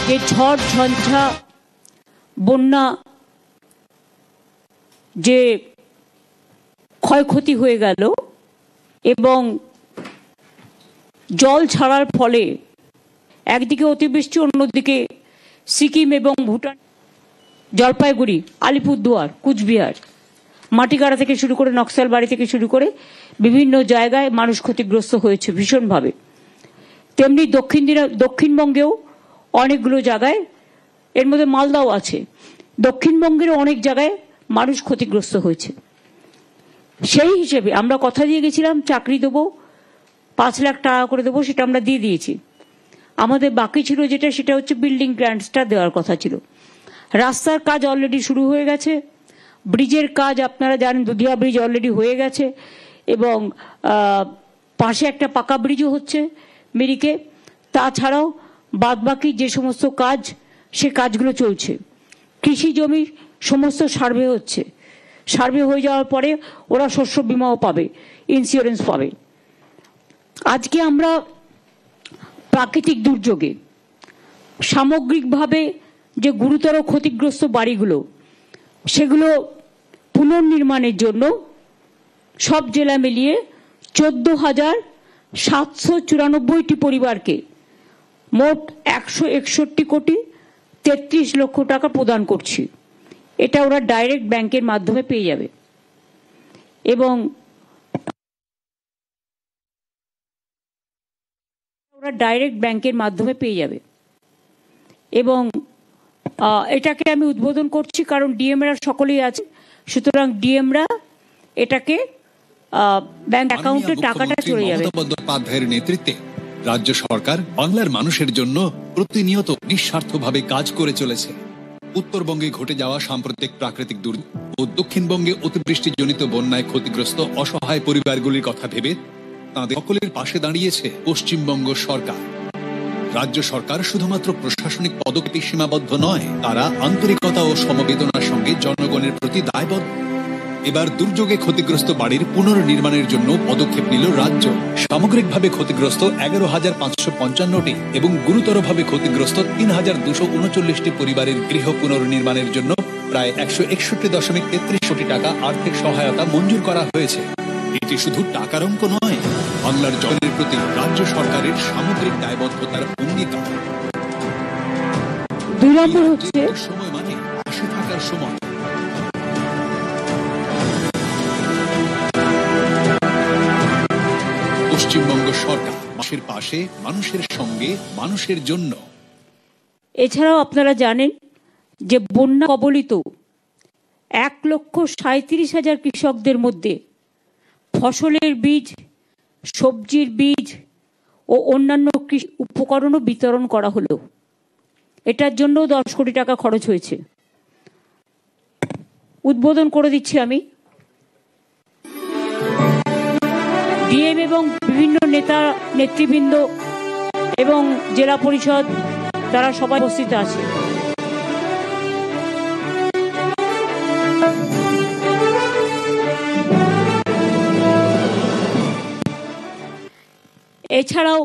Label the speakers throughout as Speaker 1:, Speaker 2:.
Speaker 1: যে ঝড় ঝঞ্ঝা বন্যা যে ক্ষয়ক্ষতি হয়ে গেল এবং জল ছাড়ার ফলে একদিকে অতিবৃষ্টি, অন্যদিকে সিকিম এবং ভুটান, জলপাইগুড়ি, আলিপুরদুয়ার, কুচবিহার, মাটিগাড়া থেকে শুরু করে নকশালবাড়ি থেকে শুরু করে বিভিন্ন জায়গায় মানুষ ক্ষতিগ্রস্ত হয়েছে ভীষণভাবে। তেমনি দক্ষিণবঙ্গেও অনেকগুলো জায়গায়, এর মধ্যে মালদাও আছে, দক্ষিণবঙ্গের অনেক জায়গায় মানুষ ক্ষতিগ্রস্ত হয়েছে। সেই হিসেবে আমরা কথা দিয়ে গেছিলাম চাকরি দেবো, 5 লাখ টাকা করে দেবো, সেটা আমরা দিয়ে দিয়েছি। আমাদের বাকি ছিল যেটা, সেটা হচ্ছে বিল্ডিং গ্র্যান্টসটা দেওয়ার কথা ছিল। রাস্তার কাজ অলরেডি শুরু হয়ে গেছে, ব্রিজের কাজ আপনারা জানেন, দুধিয়া ব্রিজ অলরেডি হয়ে গেছে এবং পাশে একটা পাকা ব্রিজও হচ্ছে মিরিকে। তাছাড়াও বাদবাকি যে সমস্ত কাজ, সে কাজগুলো চলছে। কৃষি জমি সমস্ত সার্ভে হচ্ছে, সার্ভে হয়ে যাওয়ার পরে ওরা শস্য বিমাও পাবে, ইন্স্যুরেন্স পাবে। আজকে আমরা প্রাকৃতিক দুর্যোগে সামগ্রিকভাবে যে গুরুতর ক্ষতিগ্রস্ত বাড়িগুলো, সেগুলো পুনর্নির্মাণের জন্য সব জেলা মিলিয়ে 14,794টি পরিবারকে মোট 161 কোটি 33 লক্ষ টাকা প্রদান করছি। এটা ওরা ডাইরেক্ট ব্যাংকের মাধ্যমে পেয়ে যাবে এবং এটাকে আমি উদ্বোধন করছি কারণ ডিএমরা সকলেই আছে, সুতরাং ডিএমরা এটাকে ব্যাংক অ্যাকাউন্টে টাকাটা চলে যাবে।
Speaker 2: মমতা বন্দ্যোপাধ্যায়ের নেতৃত্বে রাজ্য সরকার বাংলার মানুষের জন্য প্রতিনিয়ত নিঃস্বার্থভাবে কাজ করে চলেছে। উত্তরবঙ্গে ঘটে যাওয়া সাম্প্রতিক প্রাকৃতিক দুর্যোগ ও দক্ষিণবঙ্গে অতিবৃষ্টিজনিত বন্যায় ক্ষতিগ্রস্ত অসহায় পরিবারগুলির কথা ভেবে তাদের সকলের পাশে দাঁড়িয়েছে পশ্চিমবঙ্গ সরকার। রাজ্য সরকার শুধুমাত্র প্রশাসনিক পদক্ষেপে সীমাবদ্ধ নয়, তারা আন্তরিকতা ও সমবেদনার সঙ্গে জনগণের প্রতি দায়বদ্ধ। এবার দুর্যোগে ক্ষতিগ্রস্ত বাড়ির পুনর্নির্মাণের জন্য পদক্ষেপ নিল রাজ্য। সামগ্রিকভাবে ক্ষতিগ্রস্ত 11,555টি এবং গুরুতরভাবে ক্ষতিগ্রস্ত 3,239টি পরিবারের গৃহ পুনর্নির্মাণের জন্য প্রায় 161.33 কোটি টাকা আর্থিক সহায়তা মঞ্জুর করা হয়েছে। এটি শুধু টাকার অঙ্ক নয়, বাংলার জনের প্রতি রাজ্য সরকারের সামগ্রিক দায়বদ্ধতার অঙ্গীকার।
Speaker 1: 2 নম্বর হচ্ছে
Speaker 2: সময় মানে পাশে থাকার সময়। পশ্চিমবঙ্গ সরকার মানুষের পাশে, মানুষের সঙ্গে, মানুষের জন্য।
Speaker 1: এছাড়াও আপনারা জানেন যে বন্যা কবলিত 1,37,000 কৃষকদের মধ্যে ফসলের বীজ, সবজির বীজ ও অন্যান্য কৃষি উপকরণও বিতরণ করা হলো। এটার জন্য 10 কোটি টাকা খরচ হয়েছে। উদ্বোধন করে দিচ্ছি আমি। ডিএম এবং বিভিন্ন নেতা নেতৃবৃন্দ এবং জেলা পরিষদ তারা সবাই উপস্থিত আছে। এছাড়াও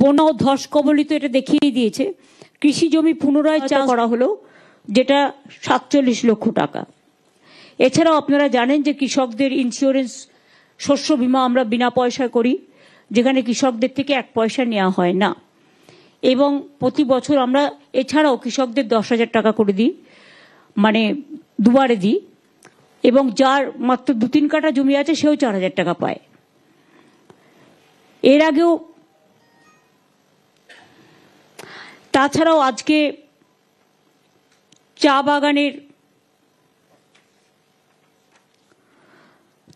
Speaker 1: বন্যা ও ধস কবলিত এটা দেখিয়ে দিয়েছে। কৃষি জমি পুনরায় চাষ করা হলো, যেটা 47 লক্ষ টাকা। এছাড়াও আপনারা জানেন যে কৃষকদের ইন্স্যুরেন্স, শস্য বীমা আমরা বিনা পয়সায় করি, যেখানে কৃষকদের থেকে 1 পয়সা নেওয়া হয় না। এবং প্রতি বছর আমরা এছাড়াও কৃষকদের 10,000 টাকা করে দিই, মানে দুবারে দিই। এবং যার মাত্র 2-3 কাঠা জমি আছে সেও 4,000 টাকা পায়। এর আগেও তাছাড়াও আজকে চা বাগানের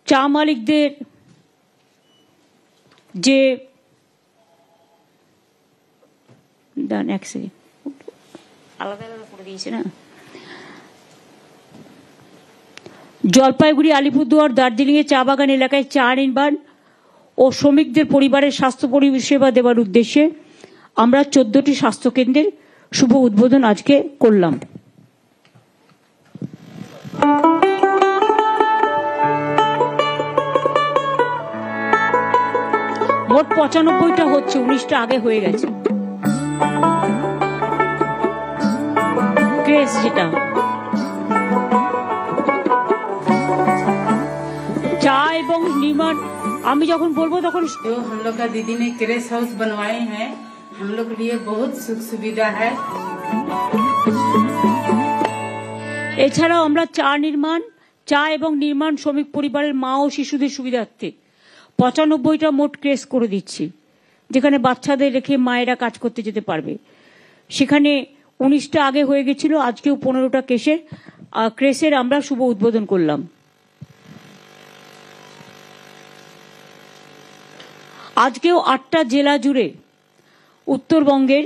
Speaker 1: চা মালিকদের যে আলাদা আলাদা করে দিয়েছে না, জলপাইগুড়ি, আলিপুরদুয়ার, দার্জিলিংয়ে চা বাগান এলাকায় চা নির্মাণ ও শ্রমিকদের পরিবারের স্বাস্থ্য পরিষেবা দেওয়ার উদ্দেশ্যে আমরা 14টি স্বাস্থ্যকেন্দ্রের শুভ উদ্বোধন আজকে করলাম। মোট 95টা হচ্ছে, 19টা আগে হয়ে গেছে। ক্রেস যেটা চা এবং নির্মাণ, আমি যখন বলবো তখন
Speaker 3: जो हम लोग का दीदी ने क्रेस हाउस बनवाए हैं, हम लोग के लिए बहुत सुख सुविधा है।
Speaker 1: এছাড়াও আমরা চা এবং নির্মাণ শ্রমিক পরিবারের মা ও শিশুদের সুবিধার্থে 95টা মোট ক্রেস করে দিচ্ছি, যেখানে বাচ্চাদের রেখে মায়েরা কাজ করতে যেতে পারবে। সেখানে 19টা আগে হয়ে গেছিল, আজকেও 15টা ক্রেসের আমরা শুভ উদ্বোধন করলাম। আজকেও 8টা জেলা জুড়ে উত্তরবঙ্গের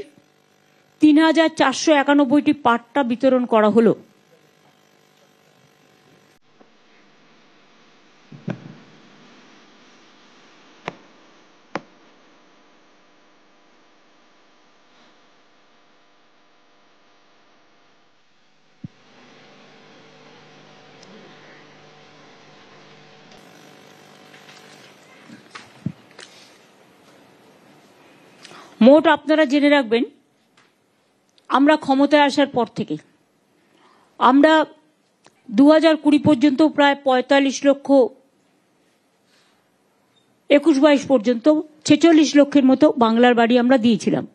Speaker 1: 3491টি পাট্টা বিতরণ করা হলো। মোট আপনারা জেনে রাখবেন, আমরা ক্ষমতায় আসার পর থেকে আমরা 2020 পর্যন্ত প্রায় 45 লক্ষ, 21-22 পর্যন্ত 46 লক্ষের মতো বাংলার বাড়ি আমরা দিয়েছিলাম।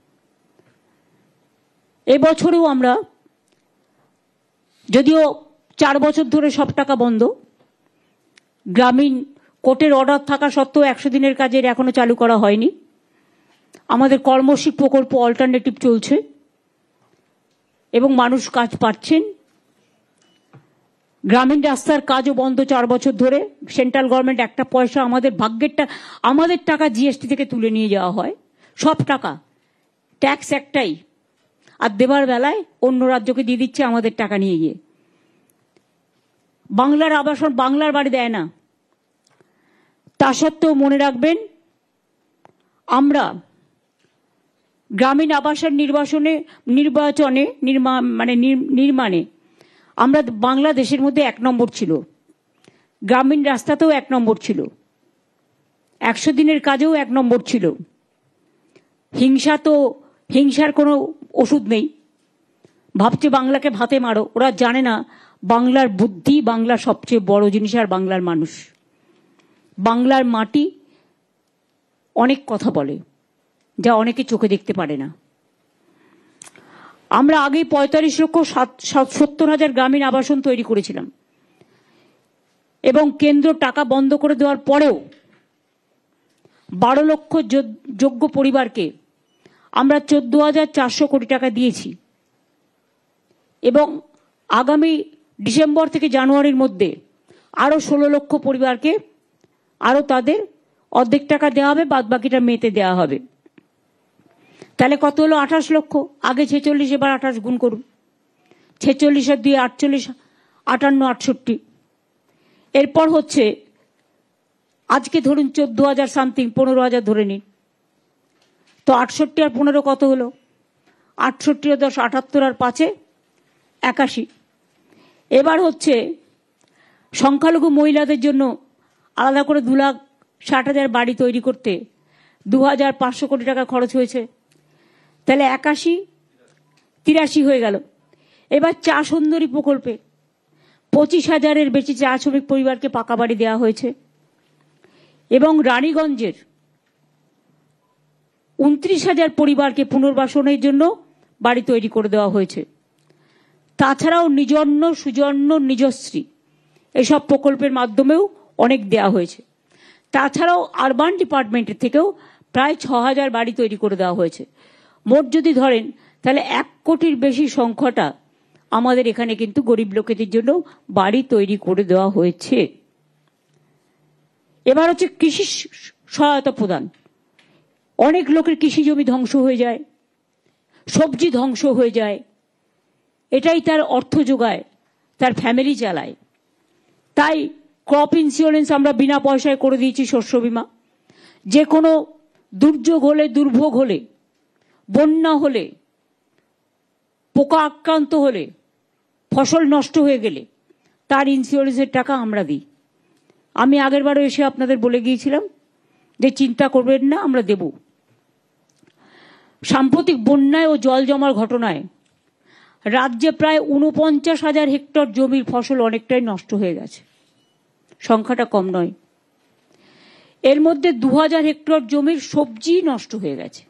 Speaker 1: এবছরেও আমরা, যদিও 4 বছর ধরে সব টাকা বন্ধ, গ্রামীণ কোর্টের অর্ডার থাকা সত্ত্বেও 100 দিনের কাজের এখনো চালু করা হয়নি। আমাদের কর্মশীল প্রকল্প অল্টারনেটিভ চলছে এবং মানুষ কাজ পাচ্ছেন। গ্রামীণ রাস্তার কাজও বন্ধ 4 বছর ধরে। সেন্ট্রাল গভর্নমেন্ট একটা পয়সা আমাদের টাকা জিএসটি থেকে তুলে নিয়ে যাওয়া হয়, সব টাকা, ট্যাক্স একটাই, আর দেবার বেলায় অন্য রাজ্যকে দিয়ে দিচ্ছে আমাদের টাকা নিয়ে গিয়ে। বাংলার আবাসন, বাংলার বাড়ি দেয় না। তা সত্ত্বেও মনে রাখবেন, আমরা গ্রামীণ আবাসন নির্মাণে আমরা বাংলাদেশের মধ্যে 1 নম্বর ছিল। গ্রামীণ রাস্তাতেও 1 নম্বর ছিল, 100 দিনের কাজেও 1 নম্বর ছিল। হিংসার কোনো ওষুধ নেই। ভাবছে বাংলাকে ভাতে মারো, ওরা জানে না বাংলার বুদ্ধি, বাংলার সবচেয়ে বড় জিনিস, আর বাংলার মানুষ, বাংলার মাটি অনেক কথা বলে, যা অনেকে চোখে দেখতে পারে না। আমরা আগে 45,70,000 গ্রামীণ আবাসন তৈরি করেছিলাম এবং কেন্দ্র টাকা বন্ধ করে দেওয়ার পরেও 12 লক্ষ যোগ্য পরিবারকে আমরা 14,400 কোটি টাকা দিয়েছি এবং আগামী ডিসেম্বর থেকে জানুয়ারির মধ্যে আরো 16 লক্ষ পরিবারকে আরো তাদের অর্ধেক টাকা দেওয়া হবে, বাদ বাকিটা মেতে দেওয়া হবে। তাহলে কত হলো? 28 লক্ষ। আগে 46, এবার 28 গুণ করুন। 46 আর 2 48, 58, 68। এরপর হচ্ছে আজকে ধরুন 14,000 সামথিং, 15,000 ধরে নিন, তো 68 আর 15 কত হলো? 68 আর 10 78 আর 5 81। এবার হচ্ছে সংখ্যালঘু মহিলাদের জন্য আলাদা করে 2,60,000 বাড়ি তৈরি করতে 2,500 কোটি টাকা খরচ হয়েছে। তাহলে 81, 83 হয়ে গেল। এবার চা সুন্দরী প্রকল্পে 25,000-এর বেশি চা শ্রমিক পরিবারকে পাকা বাড়ি দেওয়া হয়েছে এবং রানীগঞ্জের 29,000 পরিবারকে পুনর্বাসনের জন্য বাড়ি তৈরি করে দেওয়া হয়েছে। তাছাড়াও নিজন্য, সুজন্য, নিজশ্রী এসব প্রকল্পের মাধ্যমেও অনেক দেওয়া হয়েছে। তাছাড়াও আরবান ডিপার্টমেন্টের থেকেও প্রায় 6,000 বাড়ি তৈরি করে দেওয়া হয়েছে। মোট যদি ধরেন তাহলে 1 কোটির বেশি সংখ্যাটা আমাদের এখানে কিন্তু গরিব লোকেদের জন্য বাড়ি তৈরি করে দেওয়া হয়েছে। এবার হচ্ছে কৃষি সহায়তা প্রদান। অনেক লোকের কৃষি জমি ধ্বংস হয়ে যায়, সবজি ধ্বংস হয়ে যায়, এটাই তার অর্থ যোগায়, তার ফ্যামিলি চালায়। তাই ক্রপ ইন্স্যুরেন্স আমরা বিনা পয়সায় করে দিয়েছি, শস্য বীমা। যে কোনো দুর্যোগ হলে, দুর্ভোগ হলে, বন্যা হলে, পোকা আক্রান্ত হলে, ফসল নষ্ট হয়ে গেলে তার ইন্স্যুরেন্সের টাকা আমরা দিই। আমি আগেরবারও এসে আপনাদের বলে গিয়েছিলাম যে চিন্তা করবেন না, আমরা দেব। সাম্প্রতিক বন্যায় ও জল জমার ঘটনায় রাজ্যে প্রায় ৪৯,০০০ হেক্টর জমির ফসল অনেকটাই নষ্ট হয়ে গেছে। সংখ্যাটা কম নয়। এর মধ্যে ২,০০০ হেক্টর জমির সবজি নষ্ট হয়ে গেছে।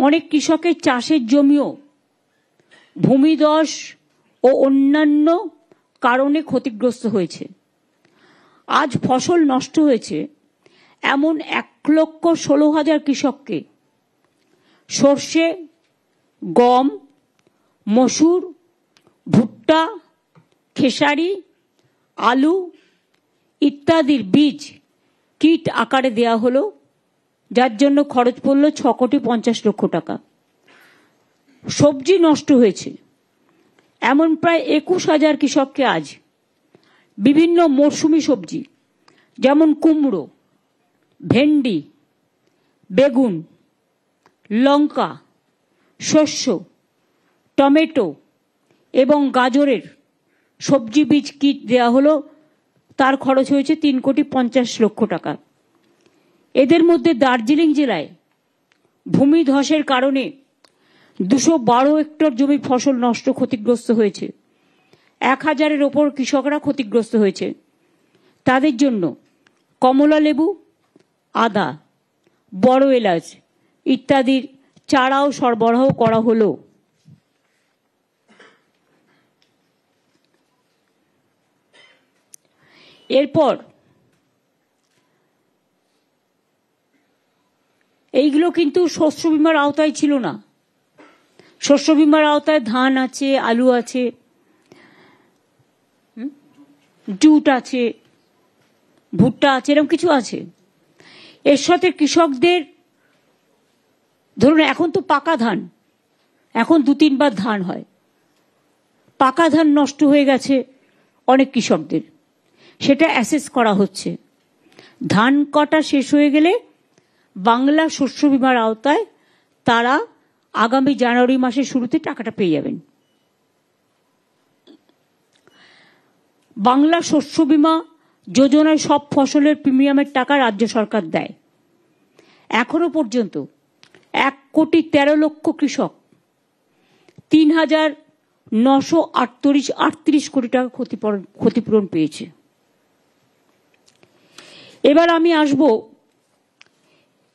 Speaker 1: অনেক কৃষকের চাষের জমিও ভূমিধস ও অন্যান্য কারণে ক্ষতিগ্রস্ত হয়েছে। আজ ফসল নষ্ট হয়েছে এমন ১,১৬,০০০ কৃষককে সর্ষে, গম, মসুর, ভুট্টা, খেসারি, আলু ইত্যাদির বীজ কিট আকারে দেয়া হলো, যার জন্য খরচ পড়ল ৬,৫০,০০,০০০ টাকা। সবজি নষ্ট হয়েছে এমন প্রায় ২১,০০০ কৃষককে আজ বিভিন্ন মরশুমি সবজি যেমন কুমড়ো, ভেন্ডি, বেগুন, লঙ্কা, শস্য, টমেটো এবং গাজরের সবজি বীজ কিট দেওয়া হলো, তার খরচ হয়েছে ৩,৫০,০০,০০০ টাকা। এদের মধ্যে দার্জিলিং জেলায় ভূমিধসের কারণে ২১২ হেক্টর জমি ফসল নষ্ট ক্ষতিগ্রস্ত হয়েছে। ১,০০০-এর ওপর কৃষকরা ক্ষতিগ্রস্ত হয়েছে। তাদের জন্য কমলা লেবু, আদা, বড় এলাচ ইত্যাদির চারাও সরবরাহ করা হলো। এরপর এইগুলো কিন্তু শস্য বীমার আওতায় ছিল না। শস্য বীমার আওতায় ধান আছে, আলু আছে, জুট আছে, ভুট্টা আছে, এরকম কিছু আছে। এর সাথে কৃষকদের ধরুন এখন তো পাকা ধান, এখন ২-৩ বার ধান হয়, পাকা ধান নষ্ট হয়ে গেছে অনেক কৃষকদের, সেটা অ্যাসেস করা হচ্ছে। ধান কাটা শেষ হয়ে গেলে বাংলা শস্য বীমার আওতায় তারা আগামী জানুয়ারি মাসের শুরুতে টাকাটা পেয়ে যাবেন। বাংলা শস্য বীমা যোজনায় সব ফসলের প্রিমিয়ামের টাকা রাজ্য সরকার দেয়। এখনো পর্যন্ত ১,১৩,০০,০০০ কৃষক ৩,৯৩৮ কোটি টাকা ক্ষতিপূরণ পেয়েছে। এবার আমি আসব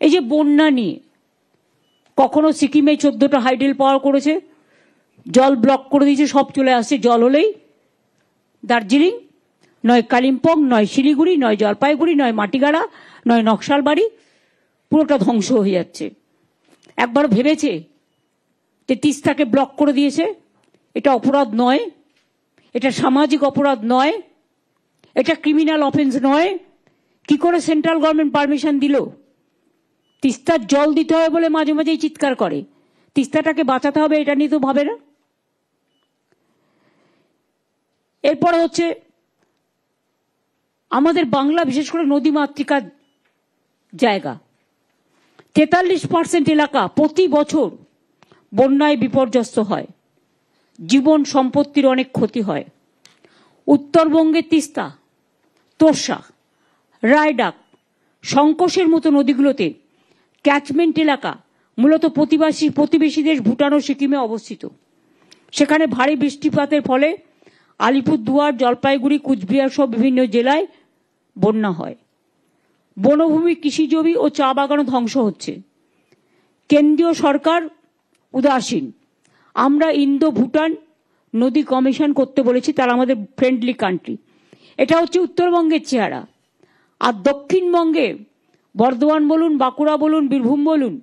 Speaker 1: এই যে বন্যা নিয়ে। কখনো সিকিমে ১৪টা হাইডেল পাওয়ার করেছে, জল ব্লক করে দিয়েছে, সব চলে আসছে, জল হলেই দার্জিলিং, নয় কালিম্পং, নয় শিলিগুড়ি, নয় জলপাইগুড়ি, নয় মাটিগাড়া, নয় নকশালবাড়ি, পুরোটা ধ্বংস হয়ে যাচ্ছে। একবার ভেবেছে যে তিস্তাকে ব্লক করে দিয়েছে? এটা অপরাধ নয়, এটা সামাজিক অপরাধ নয়, এটা ক্রিমিনাল অফেন্স নয়। কি করে সেন্ট্রাল গভর্নমেন্ট পারমিশন দিল? তিস্তার জল দিতে হবে বলে মাঝে মাঝেই চিৎকার করে, তিস্তাটাকে বাঁচাতে হবে এটা নিয়ে তো ভাবে না। এরপরে হচ্ছে আমাদের বাংলা, বিশেষ করে নদীমাতৃকার জায়গা, 43% এলাকা প্রতি বছর বন্যায় বিপর্যস্ত হয়, জীবন সম্পত্তির অনেক ক্ষতি হয়। উত্তরবঙ্গের তিস্তা, তোর্ষা, রায়ডাক, সংকোষের মতো নদীগুলোতে ক্যাচমেন্ট এলাকা মূলত প্রতিবেশী দেশ ভুটান ও সিকিমে অবস্থিত। সেখানে ভারী বৃষ্টিপাতের ফলে আলিপুরদুয়ার, জলপাইগুড়ি, কুচবিহার সহ বিভিন্ন জেলায় বন্যা হয়। বনভূমি, কৃষিজমি ও চা বাগানও ধ্বংস হচ্ছে। কেন্দ্রীয় সরকার উদাসীন। আমরা ইন্দো ভুটান নদী কমিশন করতে বলেছি, তারা আমাদের ফ্রেন্ডলি কান্ট্রি। এটা হচ্ছে উত্তরবঙ্গের চেহারা। আর দক্ষিণবঙ্গে বর্ধমান বলুন, বাঁকুড়া বলুন, বীরভূম বলুন,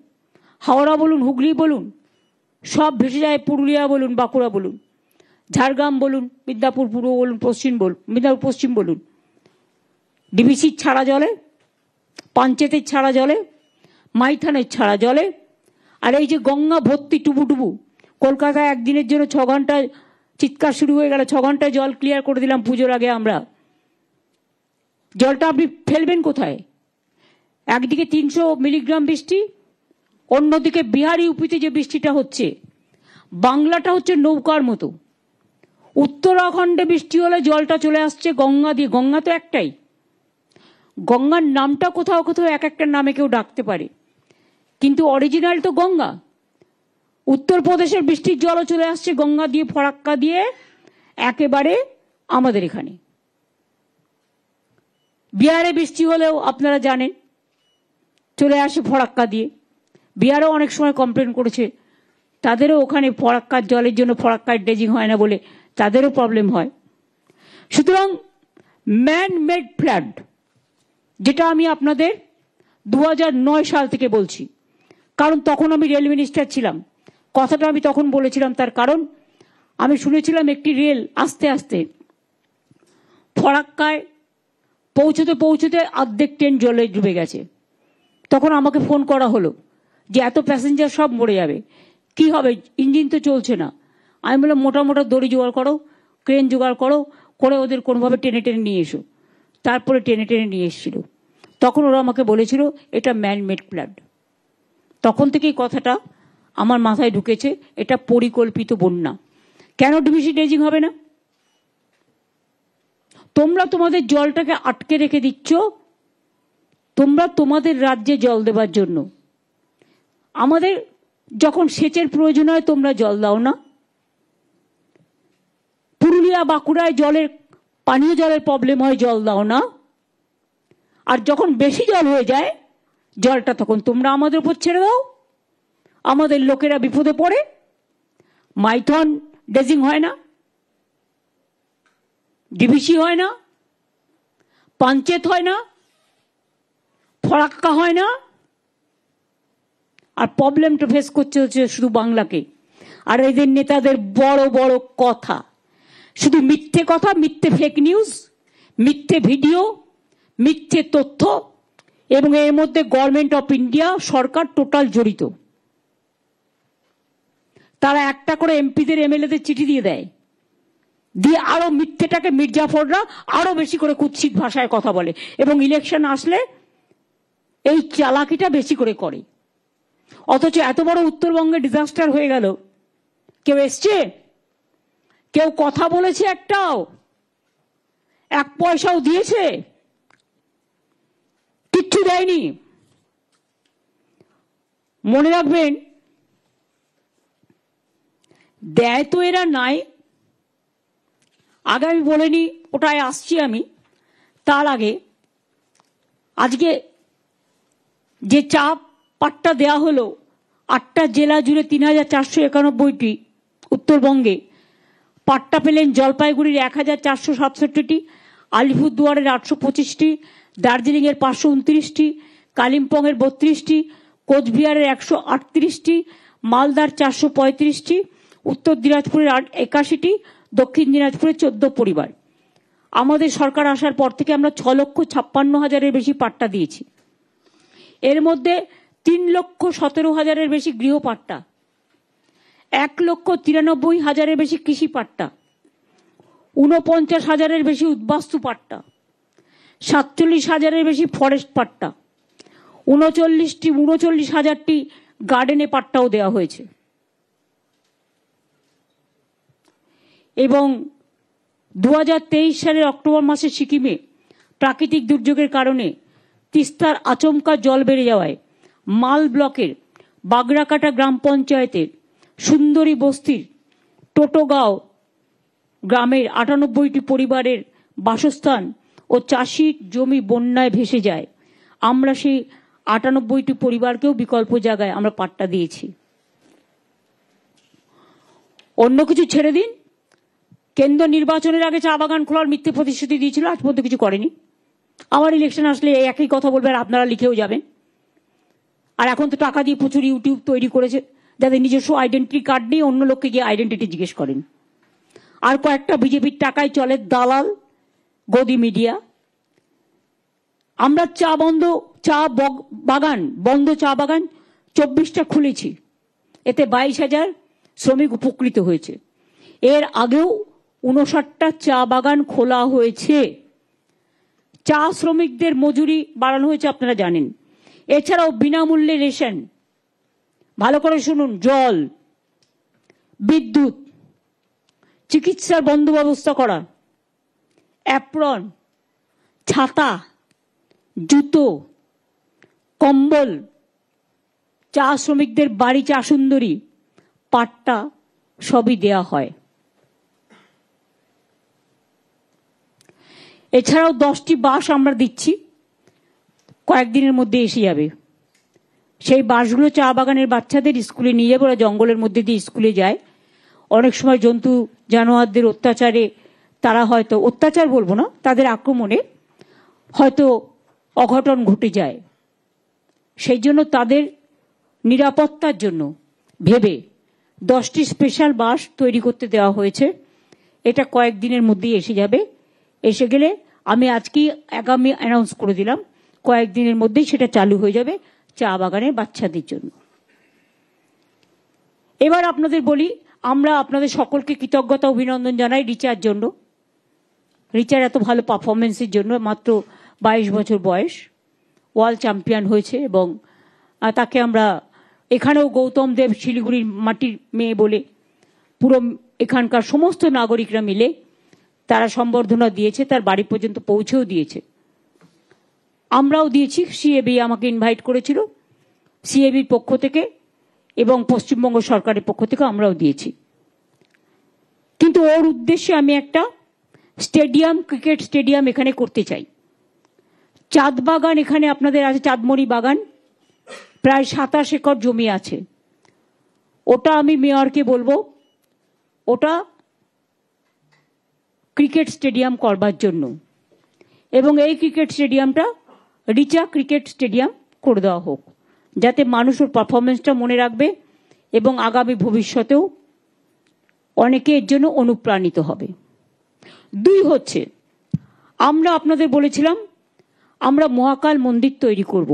Speaker 1: হাওড়া বলুন, হুগলি বলুন, সব ভেসে যায়। পুরুলিয়া বলুন, বাঁকুড়া বলুন, ঝাড়গ্রাম বলুন, মিদনাপুর পূর্ব বলুন, মিদনাপুর পশ্চিম বলুন, ডিভিসির ছাড়া জলে, পাঞ্চেতের ছাড়া জলে, মাইথানের ছাড়া জলে। আর এই যে গঙ্গা ভর্তি টুবু, কলকাতায় একদিনের জন্য 6 ঘন্টায় চিৎকার শুরু হয়ে গেল, 6 ঘন্টায় জল ক্লিয়ার করে দিলাম পুজোর আগে আমরা। জলটা আপনি ফেলবেন কোথায়? একদিকে ৩০০ মিলিগ্রাম বৃষ্টি, অন্যদিকে বিহার ইউপিতে যে বৃষ্টিটা হচ্ছে, বাংলাটা হচ্ছে নৌকার মতো। উত্তরাখণ্ডে বৃষ্টি হলে জলটা চলে আসছে গঙ্গা দিয়ে। গঙ্গা তো একটাই, গঙ্গার নামটা কোথাও কোথাও এক একটা নামে কেউ ডাকতে পারে, কিন্তু অরিজিনাল তো গঙ্গা। উত্তরপ্রদেশের বৃষ্টির জলও চলে আসছে গঙ্গা দিয়ে, ফরাক্কা দিয়ে একেবারে আমাদের এখানে। বিহারে বৃষ্টি হলেও আপনারা জানেন চলে আসে ফরাক্কা দিয়ে। বিহারও অনেক সময় কমপ্লেন করেছে, তাদেরও ওখানে ফরাক্কার জলের জন্য ফরাক্কার ড্রেজিং হয় না বলে তাদেরও প্রবলেম হয়। সুতরাং ম্যান মেড ফ্লাড, যেটা আমি আপনাদের 2009 সাল থেকে বলছি, কারণ তখন আমি রেল মিনিস্টার ছিলাম। কথাটা আমি তখন বলেছিলাম, তার কারণ আমি শুনেছিলাম একটি রেল আস্তে আস্তে ফরাক্কায় পৌঁছতে পৌঁছতে অর্ধেক ট্রেন জলে ডুবে গেছে। তখন আমাকে ফোন করা হলো যে এত প্যাসেঞ্জার সব মরে যাবে, কি হবে, ইঞ্জিন তো চলছে না। আমি বললাম মোটা মোটা দড়ি জোগাড় করো, ক্রেন জোগাড় করো, করে ওদের কোনোভাবে টেনে টেনে নিয়ে এসো। তারপরে টেনে টেনে নিয়ে এসেছিল। তখন ওরা আমাকে বলেছিল এটা ম্যান মেড ফ্লাড। তখন থেকেই কথাটা আমার মাথায় ঢুকেছে, এটা পরিকল্পিত বন্যা। কেন ডিভিসি ড্রেজিং হবে না? তোমরা তোমাদের জলটাকে আটকে রেখে দিচ্ছ, তোমরা তোমাদের রাজ্যে জল দেবার জন্য। আমাদের যখন সেচের প্রয়োজন হয় তোমরা জল দাও না। পুরুলিয়া বাঁকুড়ায় পানীয় জলের প্রবলেম হয়, জল দাও না। আর যখন বেশি জল হয়ে যায় জলটা তখন তোমরা আমাদের উপর ছেড়ে দাও, আমাদের লোকেরা বিপদে পড়ে। মাইথন ড্রেজিং হয় না, ডিভিসি হয় না, পাঞ্চেত হয় না, ফরাক্কা হয় না, আর প্রবলেমটা ফেস করতে হচ্ছে শুধু বাংলাকে। আর এদের নেতাদের বড় বড় কথা, শুধু মিথ্যে কথা, মিথ্যে ফেক নিউজ, মিথ্যে ভিডিও, মিথ্যে তথ্য, এবং এর মধ্যে government of India, Sarkar total জড়িত। তারা একটা করে এমপিদের এমএলএদের চিঠি দিয়ে দেয়, দিয়ে আরো মিথ্যেটাকে মির্জাফররা আরো বেশি করে কুৎসিত ভাষায় কথা বলে, এবং ইলেকশন আসলে এই চালাকিটা বেশি করে করে। অথচ এত বড় উত্তরবঙ্গে ডিজাস্টার হয়ে গেল, কেউ এসছে, কেউ কথা বলেছে, একটাও এক পয়সাও দিয়েছে? কিচ্ছু দেয়নি। মনে রাখবেন, দেয় তো এরা নাই। আগে আমি বলিনি, ওটায় আসছি আমি। তার আগে আজকে যে চা পাট্টা দেয়া হলো 8টা জেলা জুড়ে 3491টি, উত্তরবঙ্গে পাট্টা পেলেন জলপাইগুড়ির 1467টি, আলিপুরদুয়ারের 825টি, দার্জিলিংয়ের 529টি, কালিম্পংয়ের 32টি, কোচবিহারের 138টি, মালদার 435টি, উত্তর দিনাজপুরের 81টি, দক্ষিণ দিনাজপুরের 14 পরিবার। আমাদের সরকার আসার পর থেকে আমরা 6,56,000-এর বেশি পাট্টা দিয়েছি। এর মধ্যে 3,17,000-এর বেশি গৃহ পাট্টা, 1,93,000-এর বেশি কৃষি পাট্টা, 49,000-এর বেশি উদ্বাস্তু পাট্টা, 47,000-এর বেশি ফরেস্ট পাট্টা, 39,000-টি গার্ডেনে পাট্টাও দেওয়া হয়েছে। এবং 2023 সালের অক্টোবর মাসে সিকিমে প্রাকৃতিক দুর্যোগের কারণে তিস্তার আচমকা জল বেড়ে যাওয়ায় মাল ব্লকের বাগড়াকাটা গ্রাম পঞ্চায়েতের সুন্দরী বস্তির টোটোগাঁও গ্রামের 98টি পরিবারের বাসস্থান ও চাষির জমি বন্যায় ভেসে যায়। আমরা সেই 98টি পরিবারকেও বিকল্প জায়গায় আমরা পাট্টা দিয়েছি। অন্য কিছু ছেড়ে দিন, কেন্দ্র নির্বাচনের আগে চা বাগান খোলার মিথ্যে প্রতিশ্রুতি দিয়েছিল, আজ পর্যন্ত কিছু করেনি। আবার ইলেকশন আসলে একই কথা বলবে, আর আপনারা লিখেও যাবেন। আর এখন তো টাকা দিয়ে প্রচুর ইউটিউব তৈরি করেছে, যাদের নিজস্ব আইডেন্টিটি কার্ড নেই, অন্য লোককে গিয়ে আইডেন্টিটি জিজ্ঞেস করেন। আর কয়েকটা বিজেপির টাকায় চলে দালাল গদি মিডিয়া। আমরা চা বাগান 24টা খুলেছি, এতে 22,000 শ্রমিক উপকৃত হয়েছে। এর আগেও 59টা চা বাগান খোলা হয়েছে। চা শ্রমিকদের মজুরি বাড়ানো হয়েছে, আপনারা জানেন। এছাড়াও বিনামূল্যে রেশন, ভালো করে শুনুন, জল, বিদ্যুৎ, চিকিৎসার বন্দোবস্ত করা, অ্যাপ্রন, ছাতা, জুতো, কম্বল, চা শ্রমিকদের বাড়ি চা সুন্দরী, পাট্টা সবই দেয়া হয়। এছাড়াও 10টি বাস আমরা দিচ্ছি, কয়েকদিনের মধ্যে এসে যাবে। সেই বাসগুলো চা বাগানের বাচ্চাদের স্কুলে নিয়ে যাবে, ওরা জঙ্গলের মধ্যে দিয়ে স্কুলে যায়। অনেক সময় জন্তু জানোয়ারদের অত্যাচারে তারা হয়তো, অত্যাচার বলবো না, তাদের আক্রমণে হয়তো অঘটন ঘটে যায়। সেই জন্য তাদের নিরাপত্তার জন্য ভেবে 10টি স্পেশাল বাস তৈরি করতে দেওয়া হয়েছে। এটা কয়েকদিনের মধ্যেই এসে যাবে। এসে গেলে আমি আজকেই আগামী অ্যানাউন্স করে দিলাম, কয়েকদিনের মধ্যেই সেটা চালু হয়ে যাবে চা বাগানের বাচ্চাদের জন্য। এবার আপনাদের বলি, আমরা আপনাদের সকলকে কৃতজ্ঞতা অভিনন্দন জানাই রিচার জন্য। রিচার এত ভালো পারফরমেন্সের জন্য। মাত্র 22 বছর বয়স, ওয়ার্ল্ড চ্যাম্পিয়ন হয়েছে এবং তাকে আমরা এখানেও গৌতম দেব শিলিগুড়ির মাটির মেয়ে বলে পুরো এখানকার সমস্ত নাগরিকরা মিলে তারা সম্বর্ধনা দিয়েছে, তার বাড়ি পর্যন্ত পৌঁছেও দিয়েছে। আমরাও দিয়েছি, সিএবি আমাকে ইনভাইট করেছিল, সিএবির পক্ষ থেকে এবং পশ্চিমবঙ্গ সরকারের পক্ষ থেকে আমরাও দিয়েছি। কিন্তু ওর উদ্দেশ্যে আমি একটা স্টেডিয়াম, ক্রিকেট স্টেডিয়াম এখানে করতে চাই। চাঁদ বাগান এখানে আপনাদের আছে, চাঁদমণি বাগান, প্রায় 27 একর জমি আছে। ওটা আমি মেয়রকে বলবো ওটা ক্রিকেট স্টেডিয়াম করবার জন্য, এবং এই ক্রিকেট স্টেডিয়ামটা রিচা ক্রিকেট স্টেডিয়াম করে দেওয়া হোক, যাতে মানুষ ওর পারফরমেন্সটা মনে রাখবে এবং আগামী ভবিষ্যতেও অনেকে এর জন্য অনুপ্রাণিত হবে। 2 হচ্ছে, আমরা আপনাদের বলেছিলাম আমরা মহাকাল মন্দির তৈরি করব।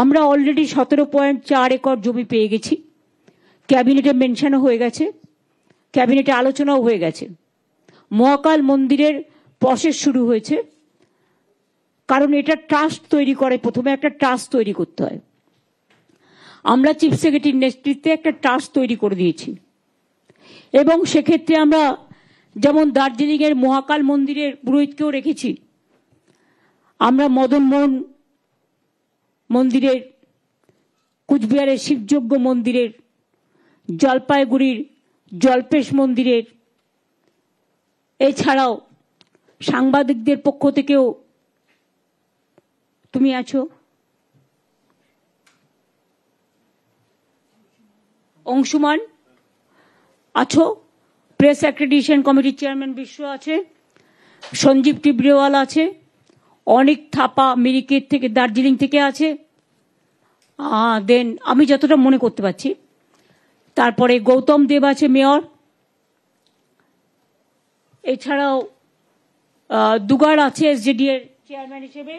Speaker 1: আমরা অলরেডি 17.4 একর জমি পেয়ে গেছি, ক্যাবিনেটে মেনশনও হয়ে গেছে, ক্যাবিনেটে আলোচনাও হয়ে গেছে। মহাকাল মন্দিরের প্রসেস শুরু হয়েছে, কারণ এটা ট্রাস্ট তৈরি করে, প্রথমে একটা ট্রাস্ট তৈরি করতে হয়। আমরা চিফ সেক্রেটারির নেতৃত্বে একটা ট্রাস্ট তৈরি করে দিয়েছি এবং সেক্ষেত্রে আমরা যেমন দার্জিলিংয়ের মহাকাল মন্দিরের পুরোহিতকেও রেখেছি, আমরা মদন মোহন মন্দিরের, কুচবিহারের শিবযজ্ঞ মন্দিরের, জলপাইগুড়ির জল্পেশ মন্দিরের, এছাড়াও সাংবাদিকদের পক্ষ থেকেও তুমি আছো, অংশুমান আছো, প্রেস অ্যাক্রেডিটেশন কমিটির চেয়ারম্যান বিশ্ব আছে, সঞ্জীব টিবরেওয়াল আছে, অনেক থাপা মিরিকের থেকে, দার্জিলিং থেকে আছে, দেন আমি যতটা মনে করতে পারছি, তারপরে গৌতম দেব আছে মেয়র, এছাড়াও দুগার আছে এসজেডি এর চেয়ারম্যান হিসেবে।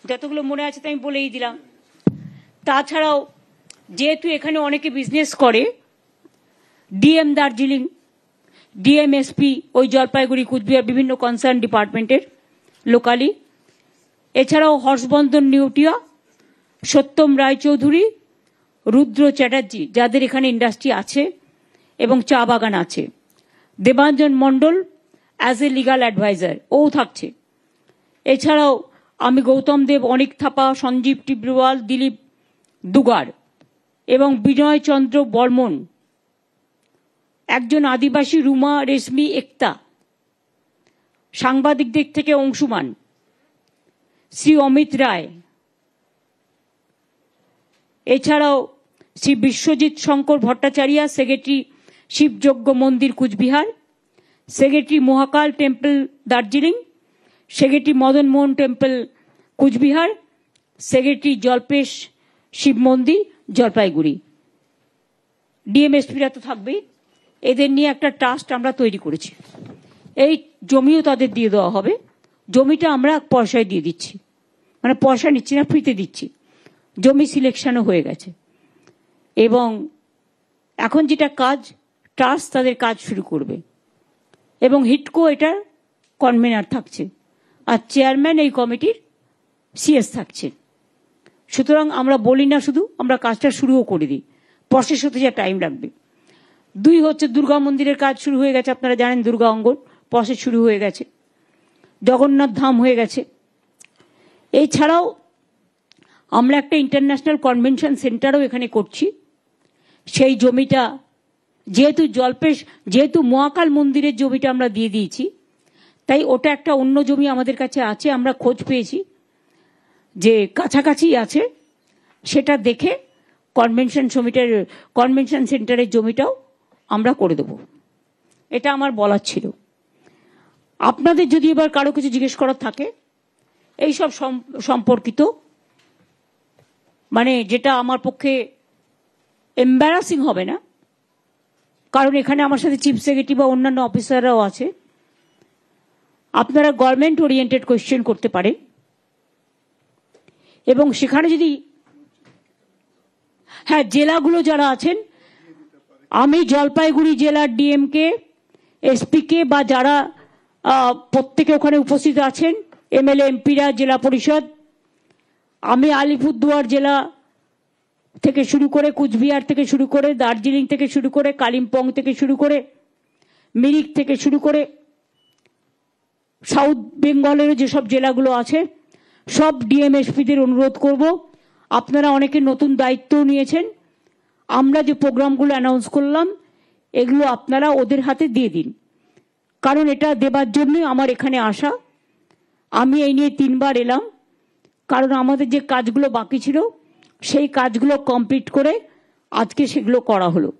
Speaker 1: যতগুলো মনে আছে তাই আমি বলেই দিলাম। তাছাড়াও যেহেতু এখানে অনেকে বিজনেস করে, ডিএম দার্জিলিং, ডিএমএসপি ওই জলপাইগুড়ি কুচবিহার বিভিন্ন কনসার্ন ডিপার্টমেন্টের লোকালি, এছাড়াও হর্ষবর্ধন নিউটিয়া, সত্যম রায়চৌধুরী, রুদ্র চ্যাটার্জি, যাদের এখানে ইন্ডাস্ট্রি আছে এবং চা বাগান আছে, দেবাঞ্জন মণ্ডল অ্যাজ এ লিগাল অ্যাডভাইজার ও থাকছে। এছাড়াও আমি গৌতম দেব, অনিক থাপা, সঞ্জীব টিবরেওয়াল, দিলীপ দুগার এবং বিনয় চন্দ্র বর্মন, একজন আদিবাসী রুমা রেশমি একতা, সাংবাদিকদের থেকে অংশুমান, শ্রী অমিত রায়, এছাড়াও শ্রী বিশ্বজিৎ শঙ্কর ভট্টাচার্য, সেক্রেটারি শিবযজ্ঞ মন্দির কুচবিহার, সেক্রেটারি মহাকাল temple Darjeeling, secretary Madan Mohan temple Cooch Behar, secretary Jalpesh Shiva মন্দির জলপাইগুড়ি। ডিএমএসপিরা তো থাকবেই। এদের নিয়ে একটা ট্রাস্ট আমরা তৈরি করেছি। এই জমিও তাদের দিয়ে দেওয়া হবে। জমিটা আমরা পয়সায় দিয়ে দিচ্ছি, মানে পয়সা নিচ্ছি না, ফ্রিতে দিচ্ছি। জমি সিলেকশনও হয়ে গেছে এবং এখন যেটা কাজ, ট্রাস্ট তাদের কাজ শুরু করবে এবং হিটকো এটার কনভেনার থাকছে আর চেয়ারম্যান এই কমিটির সিএস থাকছে। সুতরাং আমরা বলি না শুধু, আমরা কাজটা শুরুও করে দিই, প্রসেস হতে যা টাইম লাগবে। 2 হচ্ছে দুর্গা মন্দিরের কাজ শুরু হয়ে গেছে, আপনারা জানেন দুর্গা অঙ্গন প্রসেস শুরু হয়ে গেছে, জগন্নাথ ধাম হয়ে গেছে। এছাড়াও আমরা একটা ইন্টারন্যাশনাল কনভেনশন সেন্টারও এখানে করছি। সেই জমিটা যেহেতু মহাকাল মন্দিরের জমিটা আমরা দিয়ে দিয়েছি, তাই ওটা একটা অন্য জমি আমাদের কাছে আছে। আমরা খোঁজ পেয়েছি যে কাছাকাছি আছে, সেটা দেখে কনভেনশন সেন্টারের জমিটাও আমরা করে দেব। এটা আমার বলার ছিল। আপনাদের যদি এবার কারো কিছু জিজ্ঞেস করার থাকে এইসব সম্পর্কিত, মানে যেটা আমার পক্ষে এম্বারাসিং হবে না, কারণ এখানে আমার সাথে চিফ সেক্রেটারি বা অন্যান্য অফিসাররাও আছে, আপনারা গভর্নমেন্ট ওরিয়েন্টেড কোয়েশ্চেন করতে পারেন। এবং সেখানে যদি জেলাগুলো যারা আছেন, আমি জলপাইগুড়ি জেলার ডিএমকে, এসপিকে বা যারা প্রত্যেকে ওখানে উপস্থিত আছেন, এমএলএ এমপিরা, জেলা পরিষদ, আমি আলিপুরদুয়ার জেলা থেকে শুরু করে, কুচবিহার থেকে শুরু করে, দার্জিলিং থেকে শুরু করে, কালিম্পং থেকে শুরু করে, মিরিক থেকে শুরু করে, সাউথ বেঙ্গলের যেসব জেলাগুলো আছে সব ডিএমএসপিদের অনুরোধ করব, আপনারা অনেকে নতুন দায়িত্ব নিয়েছেন, আমরা যে প্রোগ্রামগুলো অ্যানাউন্স করলাম এগুলো আপনারা ওদের হাতে দিয়ে দিন। কারণ এটা দেবার জন্যই আমার এখানে আসা। আমি এই নিয়ে 3 বার এলাম, কারণ আমাদের যে কাজগুলো বাকি ছিল সেই কাজগুলো কমপ্লিট করে আজকে সেগুলো করা হলো।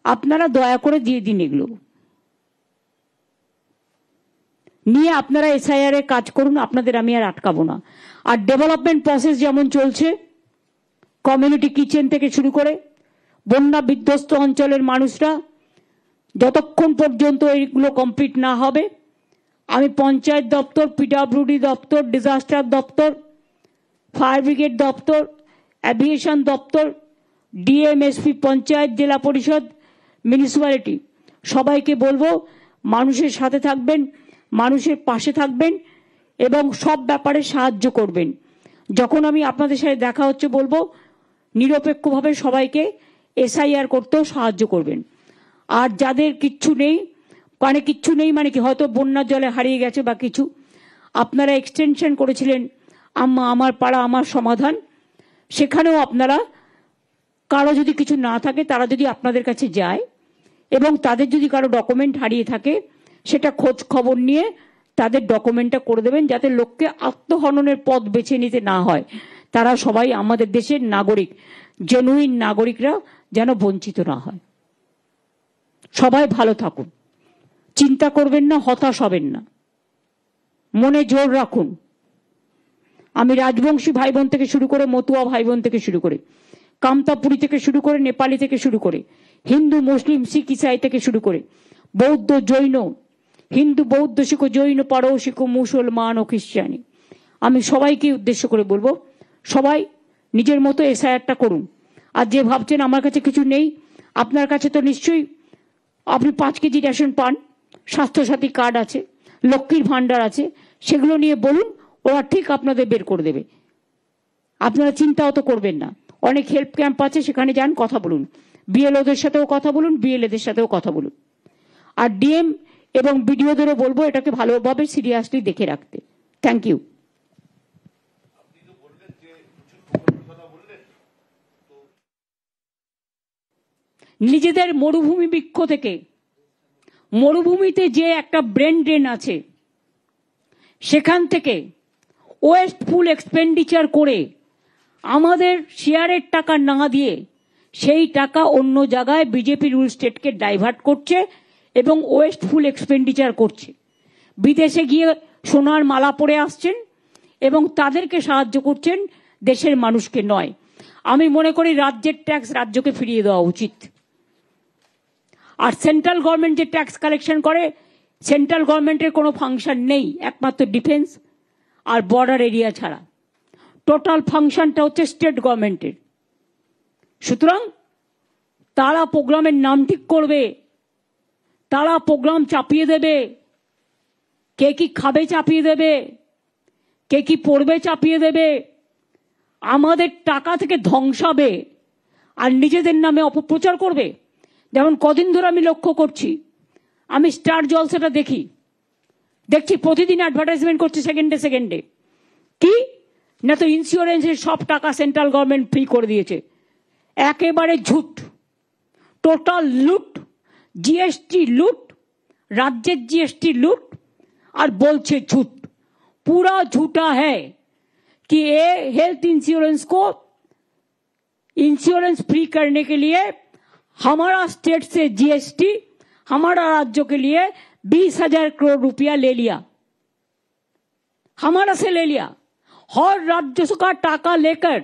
Speaker 1: আপনারা দয়া করে দিয়ে দিন এগুলো নিয়ে, আপনারা এসআইআর এর কাজ করুন, আপনাদের আমি আর আটকাবো না। আর ডেভেলপমেন্ট প্রসেস যেমন চলছে, কমিউনিটি কিচেন থেকে শুরু করে বন্যা বিধ্বস্ত অঞ্চলের মানুষরা, যতক্ষণ পর্যন্ত এইগুলো কমপ্লিট না হবে আমি পঞ্চায়েত দপ্তর, পিডব্লিউডি দপ্তর, ডিজাস্টার দপ্তর, ফায়ার ব্রিগেড দপ্তর, অ্যাভিয়েশন দপ্তর, ডিএমএসপি, পঞ্চায়েত, জেলা পরিষদ, মিউনিসিপ্যালিটি সবাইকে বলবো মানুষের সাথে থাকবেন, মানুষের পাশে থাকবেন এবং সব ব্যাপারে সাহায্য করবেন। যখন আমি আপনাদের সাথে দেখা হচ্ছে বলবো নিরপেক্ষভাবে সবাইকে এসআইআর করতেও সাহায্য করবেন। আর যাদের কিচ্ছু নেই মানে কি হয়তো বন্যার জলে হারিয়ে গেছে বা কিছু, আপনারা এক্সটেনশন করেছিলেন আমার পাড়া আমার সমাধান, সেখানেও আপনারা কারো যদি কিছু না থাকে তারা যদি আপনাদের কাছে যায় এবং তাদের যদি কারো ডকুমেন্ট হারিয়ে থাকে সেটা খোঁজ খবর নিয়ে তাদের ডকুমেন্টটা করে দেবেন, যাতে লোককে আত্মহননের পথ বেছে নিতে না হয়। তারা সবাই আমাদের দেশের নাগরিক, জেনুইন নাগরিকরা যেন বঞ্চিত না হয়। সবাই ভালো থাকুন, চিন্তা করবেন না, হতাশ হবেন না, মনে জোর রাখুন। আমি রাজবংশী ভাই বোন থেকে শুরু করে, মতুয়া ভাই বোন থেকে শুরু করে, কামতাপুরী থেকে শুরু করে, নেপালি থেকে শুরু করে, হিন্দু মুসলিম শিখ ইসাই থেকে শুরু করে, বৌদ্ধ জৈন, হিন্দু বৌদ্ধ শিখ জৈন পারসিক মুসলমান ও খ্রিস্টানি, আমি সবাইকে উদ্দেশ্য করে বলবো সবাই নিজের মতো এসআইআরটা করুন। আর যে ভাবছেন আমার কাছে কিছু নেই, আপনার কাছে তো নিশ্চয়ই আপনি 5 কেজি রেশন পান, স্বাস্থ্যসাথী কার্ড আছে, লক্ষ্মীর ভান্ডার আছে, সেগুলো নিয়ে বলুন, ওরা ঠিক আপনাদের বের করে দেবে। আপনারা চিন্তাও তো করবেন না। অনেক হেল্প ক্যাম্প আছে, সেখানে যান, কথা বলুন, বিএলওদের সাথেও কথা বলুন, বিএলএদের সাথেও কথা বলুন। আর ডিএম এবং বিডিওদেরও বলবো এটাকে ভালোভাবে সিরিয়াসলি দেখে রাখতে। Thank you. নিজেদের মরুভূমি বৃক্ষ থেকে, মরুভূমিতে যে একটা ব্রেন ড্রেন আছে সেখান থেকে ওয়েস্টফুল এক্সপেন্ডিচার করে আমাদের শেয়ারের টাকা না দিয়ে সেই টাকা অন্য জায়গায় বিজেপি রুল স্টেটকে ডাইভার্ট করছে এবং ওয়েস্টফুল এক্সপেন্ডিচার করছে। বিদেশে গিয়ে সোনার মালা পরে আসছেন এবং তাদেরকে সাহায্য করছেন, দেশের মানুষকে নয়। আমি মনে করি রাজ্যের ট্যাক্স রাজ্যকে ফিরিয়ে দেওয়া উচিত। আর সেন্ট্রাল গভর্নমেন্ট যে ট্যাক্স কালেকশন করে, সেন্ট্রাল গভর্নমেন্টের কোনো ফাংশন নেই, একমাত্র ডিফেন্স আর বর্ডার এরিয়া ছাড়া। টোটাল ফাংশনটা হচ্ছে স্টেট গভর্নমেন্টের। সুতরাং তারা প্রোগ্রামের নাম ঠিক করবে, তারা প্রোগ্রাম চাপিয়ে দেবে, কে কি খাবে চাপিয়ে দেবে, কে কি পড়বে চাপিয়ে দেবে, আমাদের টাকা থেকে ধ্বংসাবে আর নিজেদের নামে অপপ্রচার করবে। যেমন কদিন ধরে আমি লক্ষ্য করছি, আমি স্টার জলসাটা দেখছি প্রতিদিন অ্যাডভার্টাইজমেন্ট করছে সেকেন্ডে কি না তো ইন্স্যুরেন্সের সব টাকা সেন্ট্রাল গভর্নমেন্ট ফ্রি করে দিয়েছে। একেবারে ঝুট, টোটাল লুট, जीएसटी लूट, राज्य जीएसटी लूट, और बोलছে झूठ, पूरा झूठा है कि ये हेल्थ इंश्योरेंस को इंश्योरेंस फ्री करने के लिए हमारा स्टेट से जीएसटी हमारा राज्यों के लिए 20,000 करोड़ रुपया ले लिया, हमारा से ले लिया। हर राज्य का टाका लेकर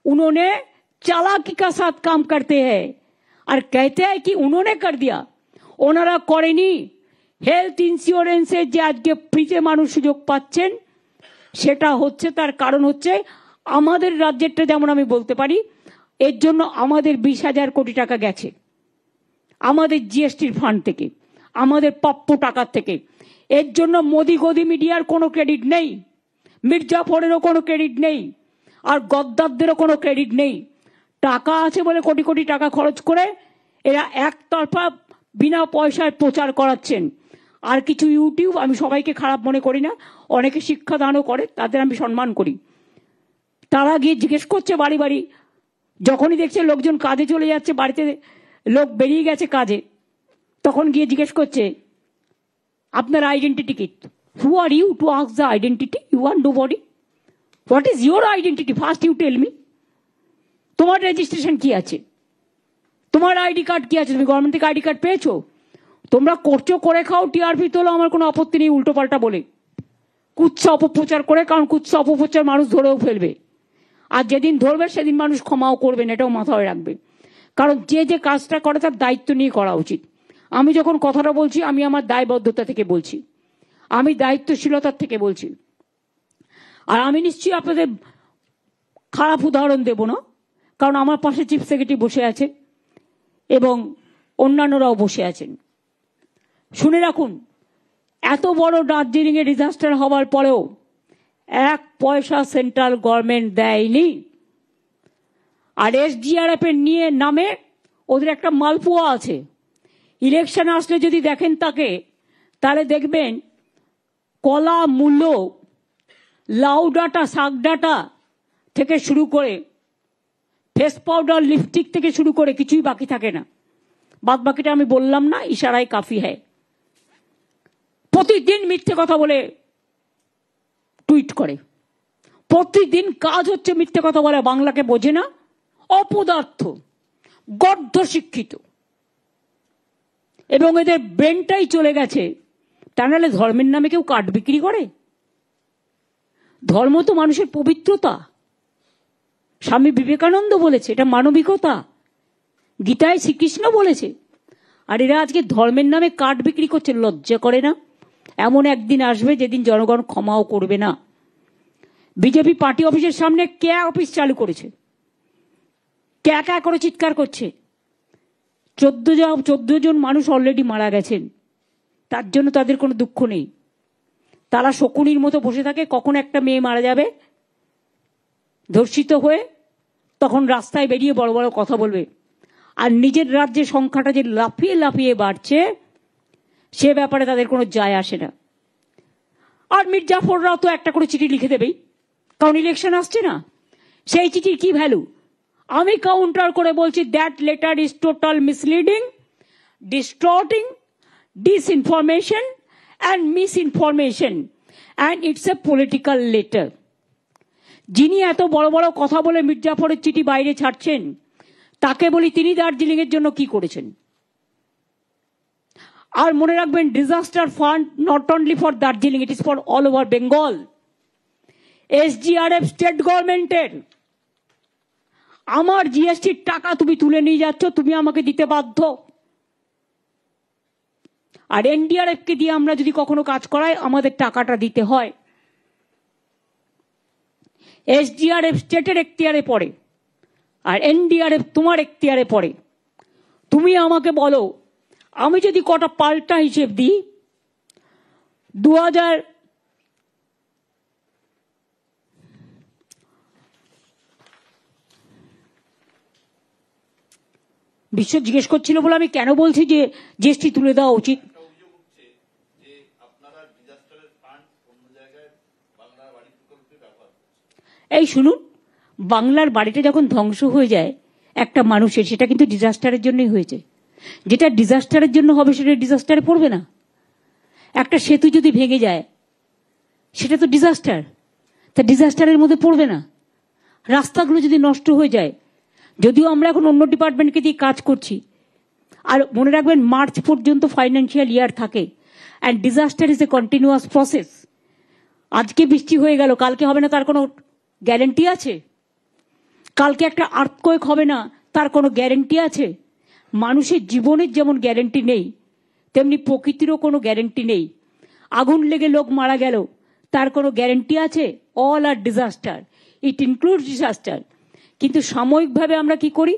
Speaker 1: उन्होंने चालाकी का साथ काम करते हैं और कहते हैं कि उन्होंने कर दिया, ওনারা করেনি। হেলথ ইন্স্যুরেন্সে যে আজকে ফ্রিতে মানুষ সুযোগ পাচ্ছেন সেটা হচ্ছে, তার কারণ হচ্ছে আমাদের রাজ্যেরটা, যেমন আমি বলতে পারি, এর জন্য আমাদের 20,000 কোটি টাকা গেছে আমাদের জিএসটির ফান্ড থেকে, আমাদের প্রাপ্য টাকার থেকে। এর জন্য মোদি গদি মিডিয়ার কোনো ক্রেডিট নেই, মির্জাফরেরও কোনো ক্রেডিট নেই, আর গদ্দারদেরও কোনো ক্রেডিট নেই। টাকা আছে বলে কোটি কোটি টাকা খরচ করে এরা একতরফা বিনা পয়সায় প্রচার করাচ্ছেন। আর কিছু ইউটিউব, আমি সবাইকে খারাপ মনে করি না, অনেকে শিক্ষাদানও করে, তাদের আমি সম্মান করি, তারা গিয়ে জিজ্ঞেস করছে বাড়ি বাড়ি, যখনই দেখছে লোকজন কাজে চলে যাচ্ছে, বাড়িতে লোক বেরিয়ে গেছে কাজে, তখন গিয়ে জিজ্ঞেস করছে আপনার আইডেন্টিটি কি? Who are you to ask the identity? You are nobody. What is your identity? First you tell me. তোমার রেজিস্ট্রেশন কি আছে? তোমার আইডি কার্ড কি আছে? তুমি গভর্নমেন্ট থেকে আইডি কার্ড পেয়েছো? তোমরা করছো, করে খাও, টিআরপি তোলো, আমার কোনো আপত্তি নেই উল্টো পাল্টা বলে, কুৎসা অপপ্রচার করে, কারণ কুৎসা অপপ্রচার মানুষ ধরেও ফেলবে, আর যেদিন ধরবে সেদিন মানুষ ক্ষমাও করবেন, এটাও মাথায় রাখবে। কারণ যে যে কাজটা করে তার দায়িত্ব নিয়ে করা উচিত। আমি যখন কথাটা বলছি আমি আমার দায়বদ্ধতা থেকে বলছি, আমি দায়িত্বশীলতার থেকে বলছি। আর আমি নিশ্চয়ই আপনাদের খারাপ উদাহরণ দেব না, কারণ আমার পাশে চিফ সেক্রেটারি বসে আছে এবং অন্যান্যরাও বসে আছেন। শুনে রাখুন, এত বড় দার্জিলিং এ ডিজাস্টার হওয়ার পরেও 1 পয়সা সেন্ট্রাল গভর্নমেন্ট দেয়নি। আর এসডিআরএফ এর নিয়ে নামে ওদের একটা মালপোয়া আছে। ইলেকশন আসলে যদি দেখেন তাকে, তাহলে দেখবেন কলা, মূল্য, লাউ ডাঁটা, শাক ডাঁটা থেকে শুরু করে ফেস পাউডার, লিপস্টিক থেকে শুরু করে কিছুই বাকি থাকে না। বাদ বাকিটা আমি বললাম না, ইশারায় কাফি হ্যায়। প্রতিদিন মিথ্যে কথা বলে টুইট করে, প্রতিদিন কাজ হচ্ছে মিথ্যে কথা বলে। বাংলাকে বোঝে না, অপদার্থ, গর্ধ শিক্ষিত, এবং এদের ব্রেনটাই চলে গেছে। তা নাহলে ধর্মের নামে কেউ কাঠ বিক্রি করে? ধর্ম তো মানুষের পবিত্রতা, স্বামী বিবেকানন্দ বলেছে, এটা মানবিকতা, গীতায় শ্রীকৃষ্ণ বলেছে। আর এরা আজকে ধর্মের নামে কাঠ বিক্রি করছে, লজ্জা করে না? এমন একদিন আসবে যেদিন জনগণ ক্ষমাও করবে না। বিজেপি পার্টি অফিসের সামনে ক্যা অফিস চালু করেছে, ক্যা ক্যা করে চিৎকার করছে। 14 জন মানুষ অলরেডি মারা গেছেন, তার জন্য তাদের কোনো দুঃখ নেই। তারা শকুনির মতো বসে থাকে, কখন একটা মেয়ে মারা যাবে ধর্ষিত হয়ে, তখন রাস্তায় বেরিয়ে বড় বড় কথা বলবে। আর নিজের রাজ্যের সংখ্যাটা যে লাফিয়ে লাফিয়ে বাড়ছে, সে ব্যাপারে তাদের কোনো যায় আসে না। আর মির্জাফররাও তো একটা করে চিঠি লিখে দেবেই, কারণ ইলেকশন আসছে না। সেই চিঠির কি ভ্যালু? আমি কাউন্টার করে বলছি, that letter is total misleading, distorting, disinformation and misinformation, and it's a political letter. যিনি এত বড় বড় কথা বলে মির্জাফরের চিঠি বাইরে ছাড়ছেন, তাকে বলি তিনি দার্জিলিং এর জন্য কি করেছেন। আর মনে রাখবেন, disaster fund not only for Darjeeling, it is for all over Bengal. SDRF state গভর্নমেন্টের। আমার জিএসটির টাকা তুমি তুলে নিয়ে যাচ্ছ, তুমি আমাকে দিতে বাধ্য। আর এনডিআরএফ কে দিয়ে আমরা যদি কখনো কাজ করাই, আমাদের টাকাটা দিতে হয়। এসডিআরএফ স্টেটের এখতিয়ারে পড়ে, আর এনডিআরএফ তোমার এখতিয়ারে পড়ে। তুমি আমাকে বলো, আমি যদি কটা পাল্টা হিসেব দিই, 2000 বিশ্ব জিজ্ঞেস করছিল বলে আমি কেন বলছি যে জিএসটি তুলে দেওয়া উচিত। এই শুনুন, বাংলার বাড়িটা যখন ধ্বংস হয়ে যায় একটা মানুষের, সেটা কিন্তু ডিজাস্টারের জন্যই হয়েছে। যেটা ডিজাস্টারের জন্য হবে সেটা ডিজাস্টারে পড়বে না। একটা সেতু যদি ভেঙে যায় সেটা তো ডিজাস্টার, তা ডিজাস্টারের মধ্যে পড়বে না। রাস্তাগুলো যদি নষ্ট হয়ে যায়, যদিও আমরা এখন অন্য ডিপার্টমেন্টকে দিয়ে কাজ করছি, আর মনে রাখবেন মার্চ পর্যন্ত ফাইন্যান্সিয়াল ইয়ার থাকে, and disaster is a continuous process. আজকে বৃষ্টি হয়ে গেল, কালকে হবে না তার কোনো গ্যারেন্টি আছে? কালকে একটা আর্থকোয়েক হবে না তার কোনো গ্যারেন্টি আছে? মানুষের জীবনের যেমন গ্যারেন্টি নেই, তেমনি প্রকৃতিরও কোনো গ্যারেন্টি নেই। আগুন লেগে লোক মারা গেল, তার কোনো গ্যারেন্টি আছে? All are disaster, it includes disaster. কিন্তু সাময়িকভাবে আমরা কি করি?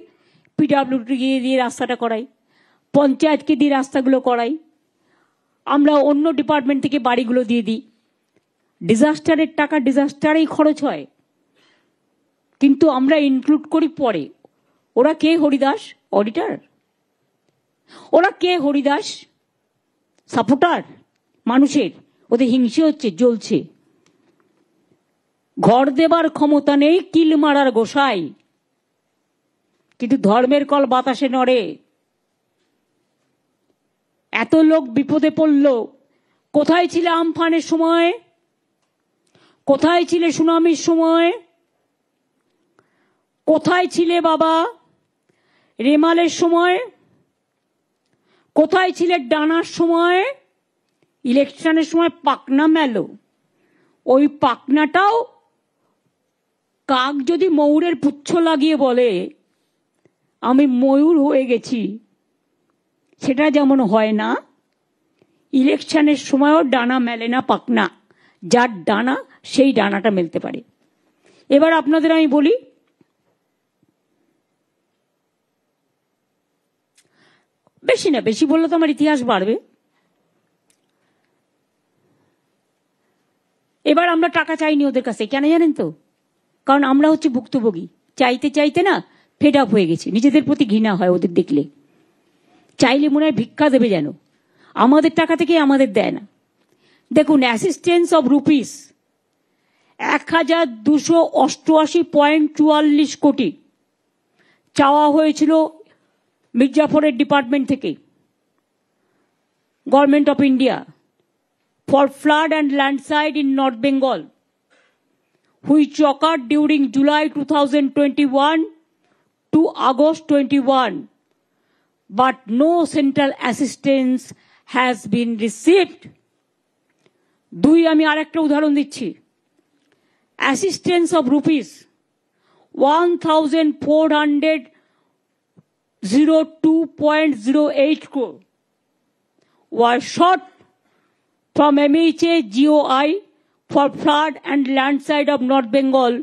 Speaker 1: পিডব্লিউডি দিয়ে রাস্তাটা করাই, পঞ্চায়েতকে দিয়ে রাস্তাগুলো করাই, আমরা অন্য ডিপার্টমেন্ট থেকে বাড়িগুলো দিয়ে দিই। ডিজাস্টারের টাকা ডিজাস্টারেই খরচ হয়, কিন্তু আমরা ইনক্লুড করি পরে। ওরা কে হরিদাস? অডিটর? ওরা কে হরিদাস? সাপোর্টার মানুষের, ওদের হিংসে হচ্ছে, জ্বলছে। ঘর দেবার ক্ষমতা নেই, কিল মারার গোসাই, কিন্তু ধর্মের কল বাতাসে নড়ে। এত লোক বিপদে পড়ল, কোথায় ছিলে আমফানের সময়? কোথায় ছিলে সুনামির সময়? কোথায় ছিলে বাবা রেমালের সময়? কোথায় ছিলে ডানার সময়? ইলেকশনের সময় পাকনা মেলো, ওই পাকনাটাও কাক যদি ময়ূরের পুচ্ছ লাগিয়ে বলে আমি ময়ূর হয়ে গেছি, সেটা যেমন হয় না, ইলেকশনের সময়ও ডানা মেলে না পাকনা। যার ডানা সেই ডানাটা মেলতে পারে। এবার আপনাদের আমি বলি, বেশি না, বেশি বললে তো আমার ইতিহাস বাড়বে। এবার আমরা টাকা চাইনি ওদের কাছে, কেন জানেন তো? কারণ আমরা হচ্ছে ভুক্তভোগী। চাইতে চাইতে না ফেড আপ হয়ে গেছি, নিজেদের প্রতি ঘৃণা হয় ওদের দেখলে। চাইলে মনে হয় ভিক্ষা দেবে যেন, আমাদের টাকা থেকে আমাদের দেয় না। দেখুন, অ্যাসিস্ট্যান্স অফ রুপিস 1288.44 কোটি চাওয়া হয়েছিল মির্জাফরের ডিপার্টমেন্ট থেকে, government of India, for flood and landslide in North Bengal, which occurred during July 2021 to August 21, but no central assistance has been received. দুই, আমি আরেকটা উদাহরণ দিচ্ছি। Assistance of rupees 1402.08 crore was short from MHA GOI for flood and landslide of North Bengal,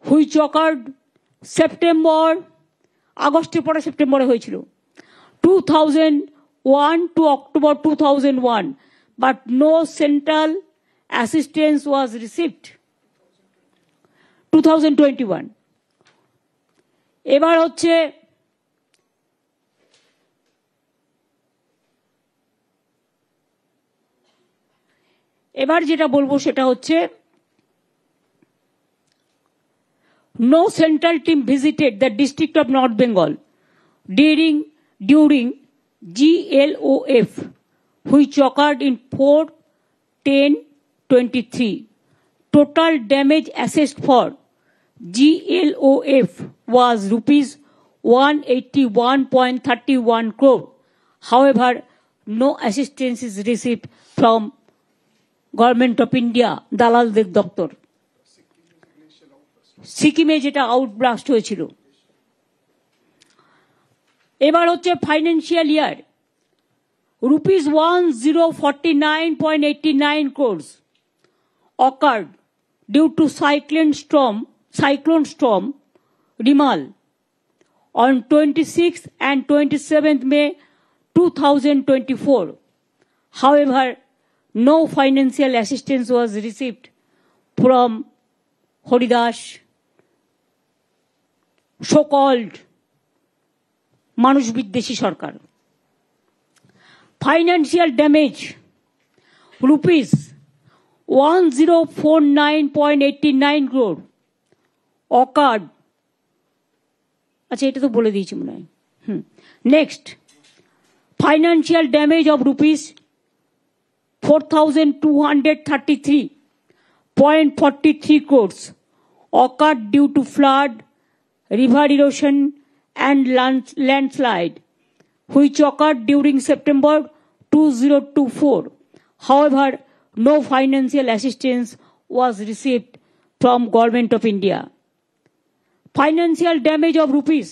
Speaker 1: which occurred আগস্টের পরে সেপ্টেম্বরে হয়েছিল, 2001 to October 2001, but no central assistance was received. 2021 এবার হচ্ছে এবার যেটা বলবো সেটা হচ্ছে no central team visited the district of North Bengal during GLOF, which occurred in 4/10/23. Total damage assessed for GLOF was rupees 181.31 crore. However, no assistance is received from government of India, দালালদের দপ্তর। সিকিমে যেটা আউটব্লাস্ট হয়েছিল। এবার হচ্ছে financial year, rupees 1049.89 crores occurred due to cyclone storm Rimal on 26th and 27th May 2024. However, no financial assistance was received from Horidas, so-called মানুষ বিদ্বেষী সরকার। Financial damage, rupees 1049.89 crore occurred. আচ্ছা, এটা তো বলে দিয়েছি মনে হয়। Next, financial damage of rupees 4,233.43 crores occurred due to flood, river erosion and landslide, which occurred during September 2024. However, no financial assistance was received from Government of India. Financial damage of rupees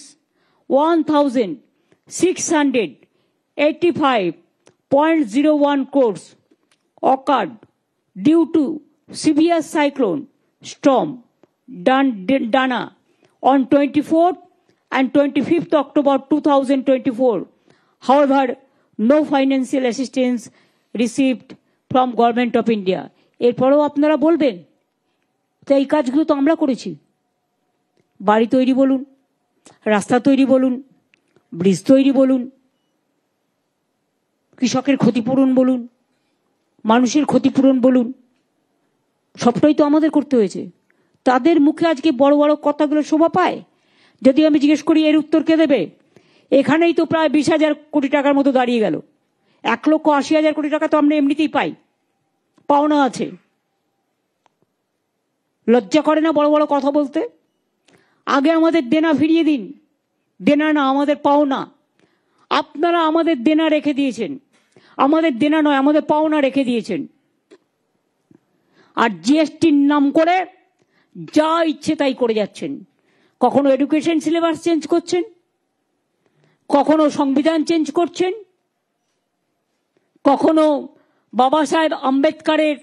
Speaker 1: 1,685.01 crores occurred due to severe cyclone storm Dana on 24th and 25th October 2024. However, no financial assistance received from Government of India. এরপরেও আপনারা বলবেন তো এই কাজগুলো তো আমরা করেছি। বাড়ি তৈরি বলুন, রাস্তা তৈরি বলুন, ব্রিজ তৈরি বলুন, কৃষকের ক্ষতিপূরণ বলুন, মানুষের ক্ষতিপূরণ বলুন, সবটাই তো আমাদের করতে হয়েছে। তাদের মুখে আজকে বড় বড় কথাগুলো শোভা পায়। যদি আমি জিজ্ঞেস করি এর উত্তর কে দেবে, এখানেই তো প্রায় 20,000 কোটি টাকার মতো দাঁড়িয়ে গেল। 1,80,000 কোটি টাকা তো আমরা এমনিতেই পাই, পাওনা আছে। লজ্জা করে না বড় বড় কথা বলতে? আগে আমাদের দেনা ফিরিয়ে দিন। দেনা না, আমাদের পাওনা। আপনারা আমাদের দেনা রেখে দিয়েছেন, আমাদের দেনা নয়, আমাদের পাওনা রেখে দিয়েছেন। আর জিএসটির নাম করে যা ইচ্ছে তাই করে যাচ্ছেন। কখনো এডুকেশন সিলেবাস চেঞ্জ করছেন, কখনো সংবিধান চেঞ্জ করছেন, কখনো বাবা সাহেব আম্বেদকরের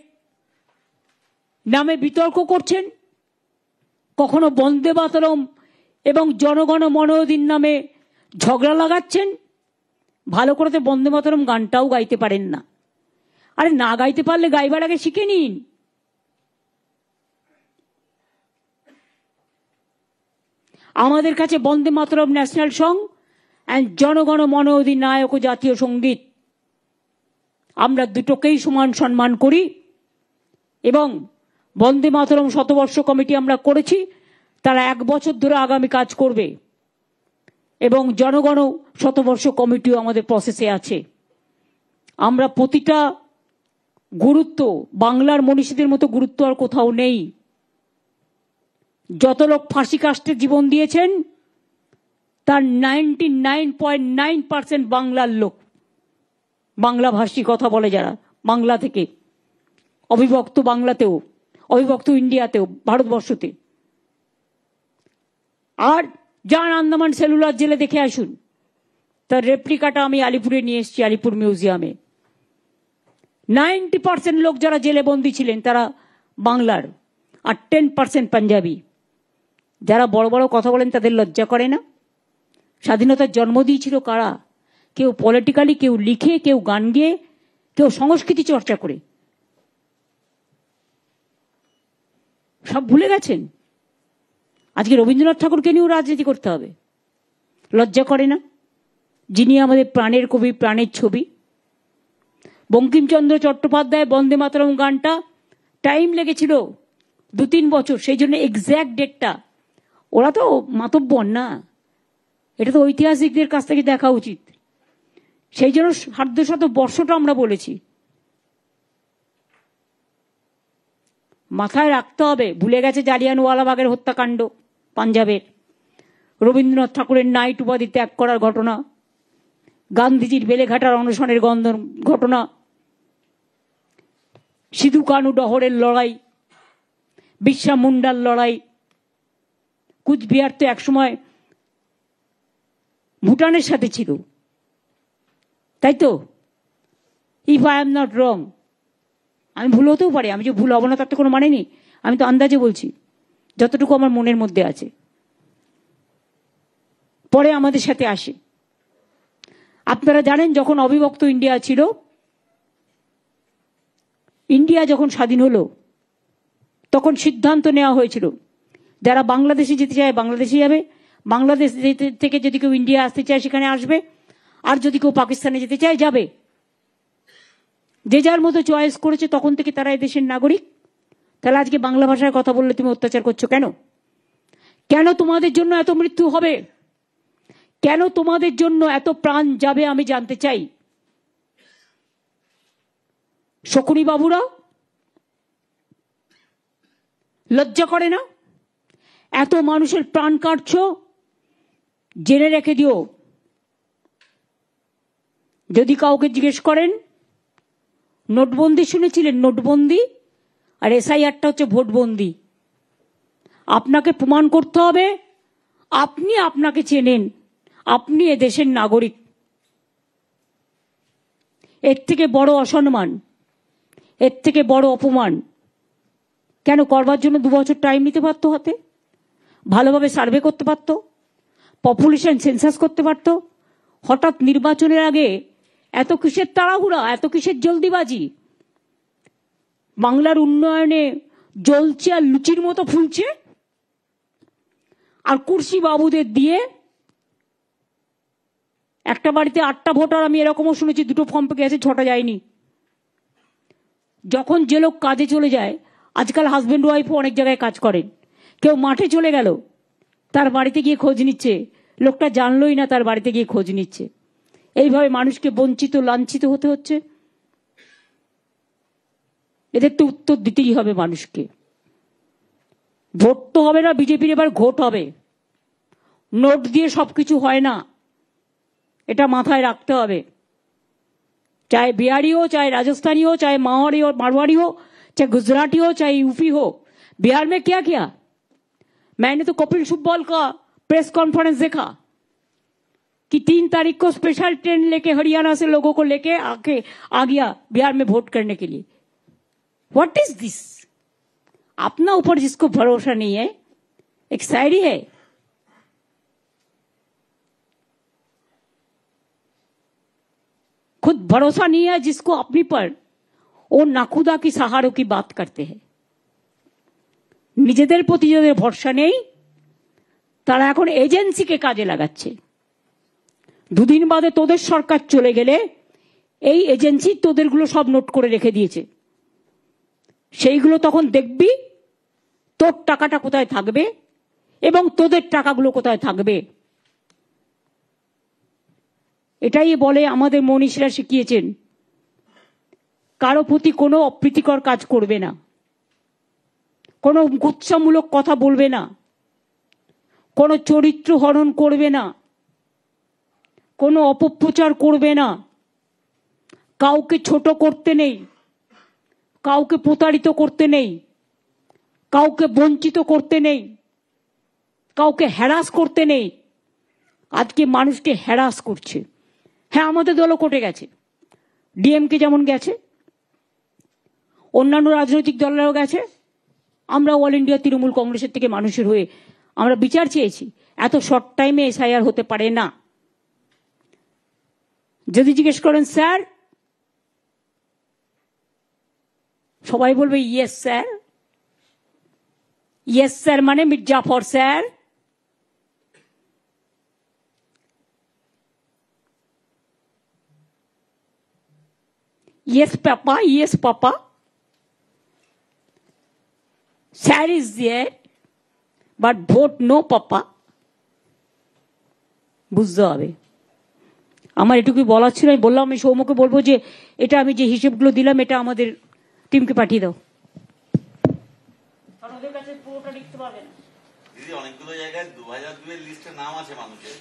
Speaker 1: নামে বিতর্ক করছেন, কখনো বন্দে মাতরম এবং জনগণ মনোদিন নামে ঝগড়া লাগাচ্ছেন। ভালো করে বন্দে মাতরম গানটাও গাইতে পারেন না। আরে না গাইতে পারলে গাইবার আগে শিখে নিন। আমাদের কাছে বন্দে মাতরম ন্যাশনাল সং অ্যান্ড জনগণ মন অধিনায়ক জাতীয় সঙ্গীত, আমরা দুটোকেই সমান সম্মান করি। এবং বন্দে মাতরম শতবর্ষ কমিটি আমরা করেছি, তারা 1 বছর ধরে আগামী কাজ করবে। এবং জনগণ শতবর্ষ কমিটিও আমাদের প্রসেসে আছে। আমরা প্রতিটা গুরুত্ব, বাংলার মনীষীদের মতো গুরুত্ব আর কোথাও নেই। যত লোক ফাঁসি কাস্টে জীবন দিয়েছেন তার 99.9% বাংলার লোক, বাংলা ভাষী কথা বলে যারা, বাংলা থেকে, অবিভক্ত বাংলাতেও, অবিভক্ত ইন্ডিয়াতেও, ভারতবর্ষতে। আর যান আন্দামান সেলুলার জেলে দেখে আসুন, তার রেপ্লিকাটা আমি আলিপুরে নিয়ে এসেছি, আলিপুর মিউজিয়ামে। 90% লোক যারা জেলে বন্দী ছিলেন তারা বাংলার, আর 10% পাঞ্জাবি। যারা বড় বড় কথা বলেন তাদের লজ্জা করে না? স্বাধীনতার জন্ম দিয়েছিল কারা? কেউ পলিটিক্যালি, কেউ লিখে, কেউ গান গেয়ে, কেউ সংস্কৃতি চর্চা করে। সব ভুলে গেছেন? আজকে রবীন্দ্রনাথ ঠাকুরকে নিয়েও রাজনীতি করতে হবে? লজ্জা করে না? যিনি আমাদের প্রাণের কবি, প্রাণের ছবি। বঙ্কিমচন্দ্র চট্টোপাধ্যায় বন্দে মাতরম গানটা টাইম লেগেছিল 2-3 বছর, সেই জন্য এক্স্যাক্ট ডেটটা। ওরা তো মাতব্বর না, এটা তো ঐতিহাসিকদের কাছ থেকে দেখা উচিত। সেই জন্য 150 বর্ষটা আমরা বলেছি। মাথায় রাখতে হবে, ভুলে গেছে জালিয়ানওয়ালাবাগের হত্যাকাণ্ড পাঞ্জাবের, রবীন্দ্রনাথ ঠাকুরের নাইট উপাধি ত্যাগ করার ঘটনা, গান্ধীজির বেলেঘাটার অনশনের ঘটনা, সিধু কানু ডহরের লড়াই, বিরসা মুন্ডার লড়াই, কুচবিহার তো একসময় ভুটানের সাথে ছিল, তাই তো? If I am not wrong, আমি ভুল হতেও পারি, আমি যে ভুল হব না তার তো কোনো মানে নেই, আমি তো আন্দাজে বলছি যতটুকু আমার মনের মধ্যে আছে। পরে আমাদের সাথে আসে। আপনারা জানেন যখন অবিভক্ত ইন্ডিয়া ছিল, ইন্ডিয়া যখন স্বাধীন হলো তখন সিদ্ধান্ত নেওয়া হয়েছিল যারা বাংলাদেশে যেতে চায় বাংলাদেশে যাবে, বাংলাদেশ থেকে যদি কেউ ইন্ডিয়া আসতে চায় সেখানে আসবে, আর যদি কেউ পাকিস্তানে যেতে চায় যাবে। যে যার মতো চয়েস করেছে তখন থেকে তারা এদেশের নাগরিক। তাহলে আজকে বাংলা ভাষায় কথা বললে তুমি অত্যাচার করছো কেন? কেন তোমাদের জন্য এত মৃত্যু হবে? কেন তোমাদের জন্য এত প্রাণ যাবে আমি জানতে চাই। শকুনি বাবুরা লজ্জা করে না? এত মানুষের প্রাণ কাটছ, জেনে রেখে দিও, যদি কাউকে জিজ্ঞেস করেন নোটবন্দি শুনেছিলেন? নোটবন্দি আর এসআইআরটা হচ্ছে ভোটবন্দি। আপনাকে প্রমাণ করতে হবে আপনি আপনাকে চেনেন, আপনি এদেশের নাগরিক। এর থেকে বড় অসম্মান, এর থেকে বড় অপমান কেন করবার জন্য 2 বছর টাইম নিতে পারতো? হাতে ভালোভাবে সার্ভে করতে পারত, পপুলেশন সেন্সাস করতে পারত। হঠাৎ নির্বাচনের আগে এত কিসের তাড়াহুড়া, এত কিসের জলদিবাজি? বাংলার উন্নয়নে জ্বলছে আর লুচির মতো ফুলছে, আর কুর্সি বাবুদের দিয়ে একটা বাড়িতে 8টা ভোটার, আমি এরকমও শুনেছি 2টো ফর্ম পেয়ে গেছে, 6টা যায়নি। যখন যে লোক কাজে চলে যায়, আজকাল হাজব্যান্ড ওয়াইফও অনেক জায়গায় কাজ করেন, কেউ মাঠে চলে গেল, তার বাড়িতে গিয়ে খোঁজ নিচ্ছে, লোকটা জানলই না তার বাড়িতে গিয়ে খোঁজ নিচ্ছে। এইভাবে মানুষকে বঞ্চিত লাঞ্ছিত হতে হচ্ছে। এদের তো উত্তর দিতেই হবে মানুষকে। ভোট তো হবে না, বিজেপির এবার ঘোট হবে। নোট দিয়ে সবকিছু হয় না, এটা মাথায় রাখতে হবে। चाहे बिहारी हो, चाहे राजस्थानी हो, चाहे मारवाड़ी हो, चाहे गुजराती हो, चाहे यूपी हो। बिहार में क्या किया? मैंने तो कपिल सिब्बल का प्रेस कॉन्फ्रेंस देखा कि 3 तारीख को स्पेशल ट्रेन लेके हरियाणा से लोगों को लेके आ गया बिहार में वोट करने के लिए। What is this? अपना ऊपर जिसको भरोसा नहीं है, एक शायरी है, खुद भरोसा नहीं है जिसको अपनी पर, वो नाखुदा की सहारों की बात करते हैं। নিজেদের প্রতি যাদের ভরসা নেই তারা এখন এজেন্সিকে কাজে লাগাচ্ছে। 2 দিন বাদে তোদের সরকার চলে গেলে এই এজেন্সি তোদেরগুলো সব নোট করে রেখে দিয়েছে, সেইগুলো তখন দেখবি তোর টাকাটা কোথায় থাকবে এবং তোদের টাকাগুলো কোথায় থাকবে। এটাই বলে আমাদের মনীষীরা শিখিয়েছেন, কারো প্রতি কোনো অপ্রীতিকর কাজ করবে না, কোনো গুচ্ছামূলক কথা বলবে না, কোনো চরিত্র হরণ করবে না, কোনো অপপ্রচার করবে না, কাউকে ছোট করতে নেই, কাউকে প্রতারিত করতে নেই, কাউকে বঞ্চিত করতে নেই, কাউকে হ্যারাস করতে নেই। আজকে মানুষকে হ্যারাস করছে। হ্যাঁ, আমাদের দলও কোর্টে গেছে, ডিএমকে যেমন গেছে, অন্যান্য রাজনৈতিক দলেরও গেছে। আমরা অল ইন্ডিয়া তৃণমূল কংগ্রেসের থেকে মানুষের হয়ে আমরা বিচার চেয়েছি। এত শর্ট টাইমে এসআইআর হতে পারে না। যদি জিজ্ঞেস করেন স্যার, সবাই বলবে ইয়েস স্যার। ইয়েস স্যার মানে Mir Jafar sir. Yes, Papa. Yes, Papa. Sir is there, but vote no, Papa. বুঝতে হবে। আমার এটুকুই বলার ছিল। আমি বললাম, আমি সৌম্যকে বলবো যে এটা আমি যে হিসেবগুলো দিলাম এটা আমাদের টিমকে পাঠিয়ে দাও। কারণ ওদের কাছে পুরোটা লিখতে পারবে না।
Speaker 4: দিদি, অনেকগুলো জায়গায় 2002 এর লিস্টে নাম আছে মানুষের,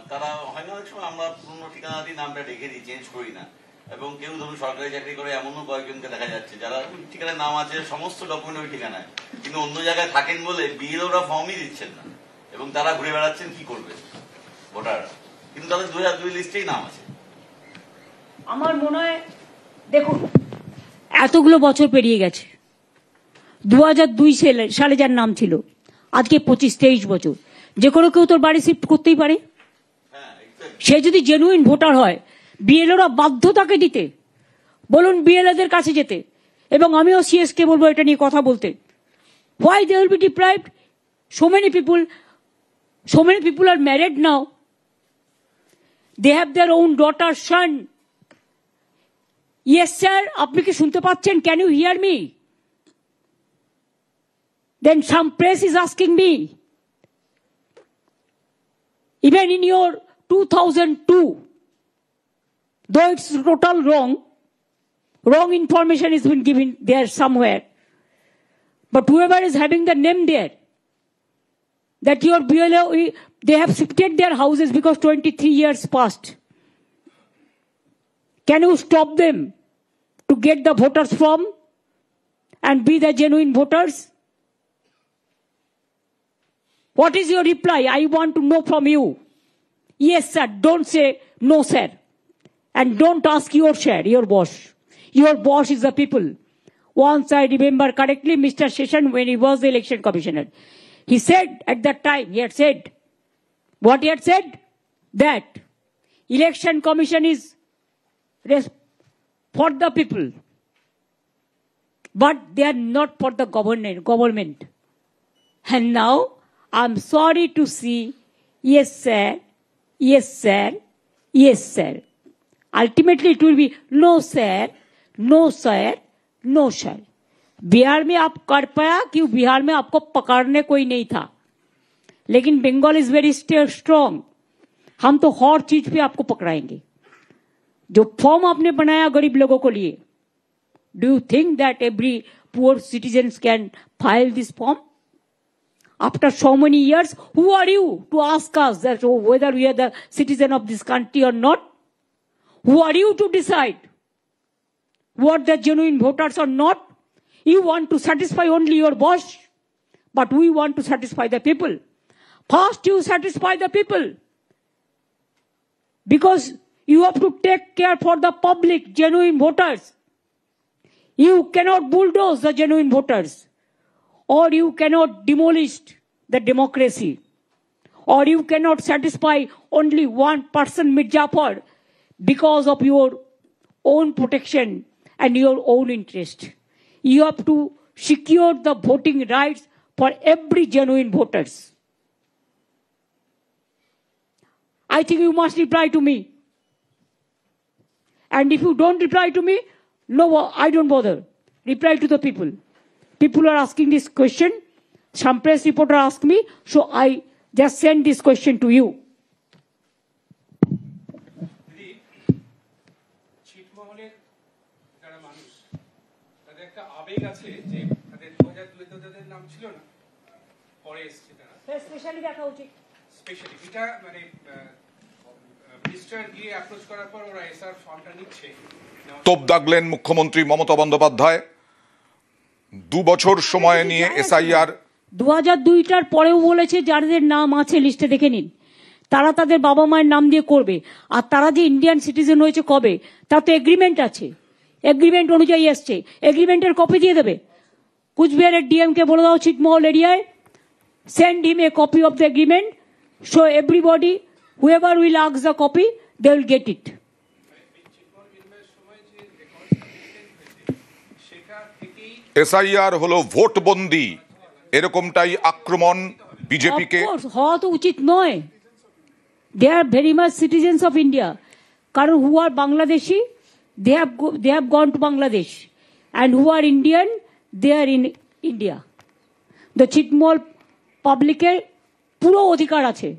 Speaker 4: তারা হয় না অনেক সময় আমরা পুরনো ঠিকানা দিয়ে নামটা রেখে দিই, চেঞ্জ করি না। এবং কেউ ধরুন সরকারি চাকরি করে এমনও কয়েকজনকে দেখা যাচ্ছে যারা ঠিকানায় নাম আছে, সমস্ত ডকুমেন্ট ওই ঠিকানায়, কিন্তু অন্য জায়গায় থাকেন বলে বিএলওরা ফর্মই দিচ্ছেন না এবং তারা ঘুরে বেড়াচ্ছেন। কি করবে ভোটাররা? কিন্তু তাদের 2002 লিস্টেই নাম আছে।
Speaker 1: আমার মনে হয় দেখুন, এতগুলো বছর পেরিয়ে গেছে। 2002 সালে যার নাম ছিল, আজকে 25-23 বছর, যে কোনো কেউ তোর বাড়ি শিফট করতেই পারে। সে যদি জেনুইন ভোটার হয়, বিএলওরা বাধ্য তাকে দিতে। বলুন বিএলওদের কাছে যেতে, এবং আমিও সিএসকে বলবো এটা নিয়ে কথা বলতে। Why they will be deprived? So many people are married now. They have their own daughter, son. Yes, sir. আপনি কি শুনতে পাচ্ছেন? Can you hear me? Then some press is asking me. Even in your 2002, though it's total wrong information has been given there somewhere. But whoever is having the name there, that your BLO, they have shifted their houses because 23 years passed. Can you stop them to get the voters from and be the genuine voters? What is your reply? I want to know from you. Yes, sir. Don't say no, sir. And don't ask your share, your boss. Your boss is the people. Once I remember correctly, Mr. Session, when he was the election commissioner, he said at that time, he had said, what he had said? That election commission is for the people, but they are not for the government. And now, I'm sorry to see, yes, sir, yes, sir, yes, sir. Ultimately, it will be no, sir, no, sir, no, sir. Bihar में आप कर पाया कि बिहार में आपको पकड़ने कोई नहीं था, लेकिन बंगाल इज वेरी स्ट्रॉन्ग. हम तो हर चीज पे आपको पकड़ाएंगे. जो फॉर्म आपने बनाया गरीब लोगों को लिए, do you think that every poor citizen can file this form? After so many years, who are you to ask us that whether we are the citizen of this country or not? Who are you to decide what the genuine voters or not? You want to satisfy only your boss, but we want to satisfy the people. First, you satisfy the people, because you have to take care for the public, genuine voters. You cannot bulldoze the genuine voters, or you cannot demolish the democracy, or you cannot satisfy only one person, Mirzapur, because of your own protection and your own interest. You have to secure the voting rights for every genuine voters. I think you must reply to me. And if you don't reply to me, no, I don't bother. Reply to the people. People are asking this question. Some press reporter asked me, so I just send this question to you.
Speaker 5: ছিটমহলের যারা মানুষ, তাদের একটা আবেগ আছে যে তাদের 2002 তাদের নাম ছিল না, পরে এসেছে তারা।
Speaker 1: স্পেশালি দেখা উচিত।
Speaker 5: স্পেশালি এটা মানে মিনিস্টার গিয়ে অ্যাপ্রোচ করার পর ওরা এসআর ফর্মটা নিচ্ছে।
Speaker 6: তোপ দাগলেন মুখ্যমন্ত্রী মমতা বন্দ্যোপাধ্যায়। 2 বছর সময় নিয়ে এসআইআর
Speaker 1: 2002টার পরেও বলেছে যাদের নাম আছে লিস্টে দেখে নিন, তারা তাদের বাবা মায়ের নাম দিয়ে করবে। আর তারা যে ইন্ডিয়ান সিটিজেন হয়েছে কবে, তার তো এগ্রিমেন্ট আছে, এগ্রিমেন্ট অনুযায়ী আসছে, এগ্রিমেন্টের কপি দিয়ে দেবে। কুচবিহারের ডিএমকে বলে দাও ছিটমহল এরিয়ায়, send him a copy of the agreement, so everybody whoever will ask the copy they will get it.
Speaker 6: SIR হলো ভোটবন্দি, এরকমটাই আক্রমণ বিজেপিকে।
Speaker 1: হওয়া তো উচিত নয়। They are very much citizens of India, কারণ who R Bangladeshi they have gone to Bangladesh, and who are Indian they are in India. The ছিটমহল পাবলিকের পুরো অধিকার আছে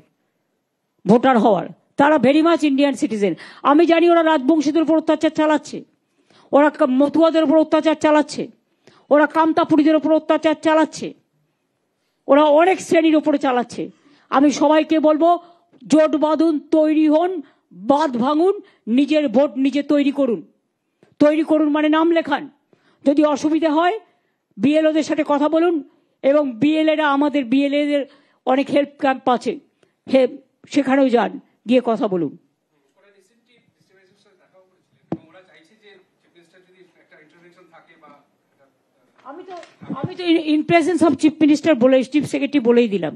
Speaker 1: ভোটার হওয়ার, তারা ভেরি মাচ ইন্ডিয়ান সিটিজেন। আমি জানি ওরা রাজবংশীদের উপর অত্যাচার চালাচ্ছে, ওরা মতুয়াদের উপর অত্যাচার চালাচ্ছে, ওরা কামতাপুরীদের উপর অত্যাচার চালাচ্ছে, ওরা অনেক শ্রেণীর উপরে চালাচ্ছে। আমি সবাইকে বলবো, জোট বাঁধুন, তৈরি হন, বাঁধ ভাঙুন, নিজের ভোট নিজে তৈরি করুন। তৈরি করুন মানে নাম লেখান। যদি অসুবিধা হয় বিএলওদের সাথে কথা বলুন, এবং বিএলএরা, আমাদের বিএলএদের অনেক হেল্প ক্যাম্প আছে, সেখানেও যান, গিয়ে কথা বলুন। আমি তো in presence of chief minister বলে, চিফ সেক্রেটারি বলেই দিলাম,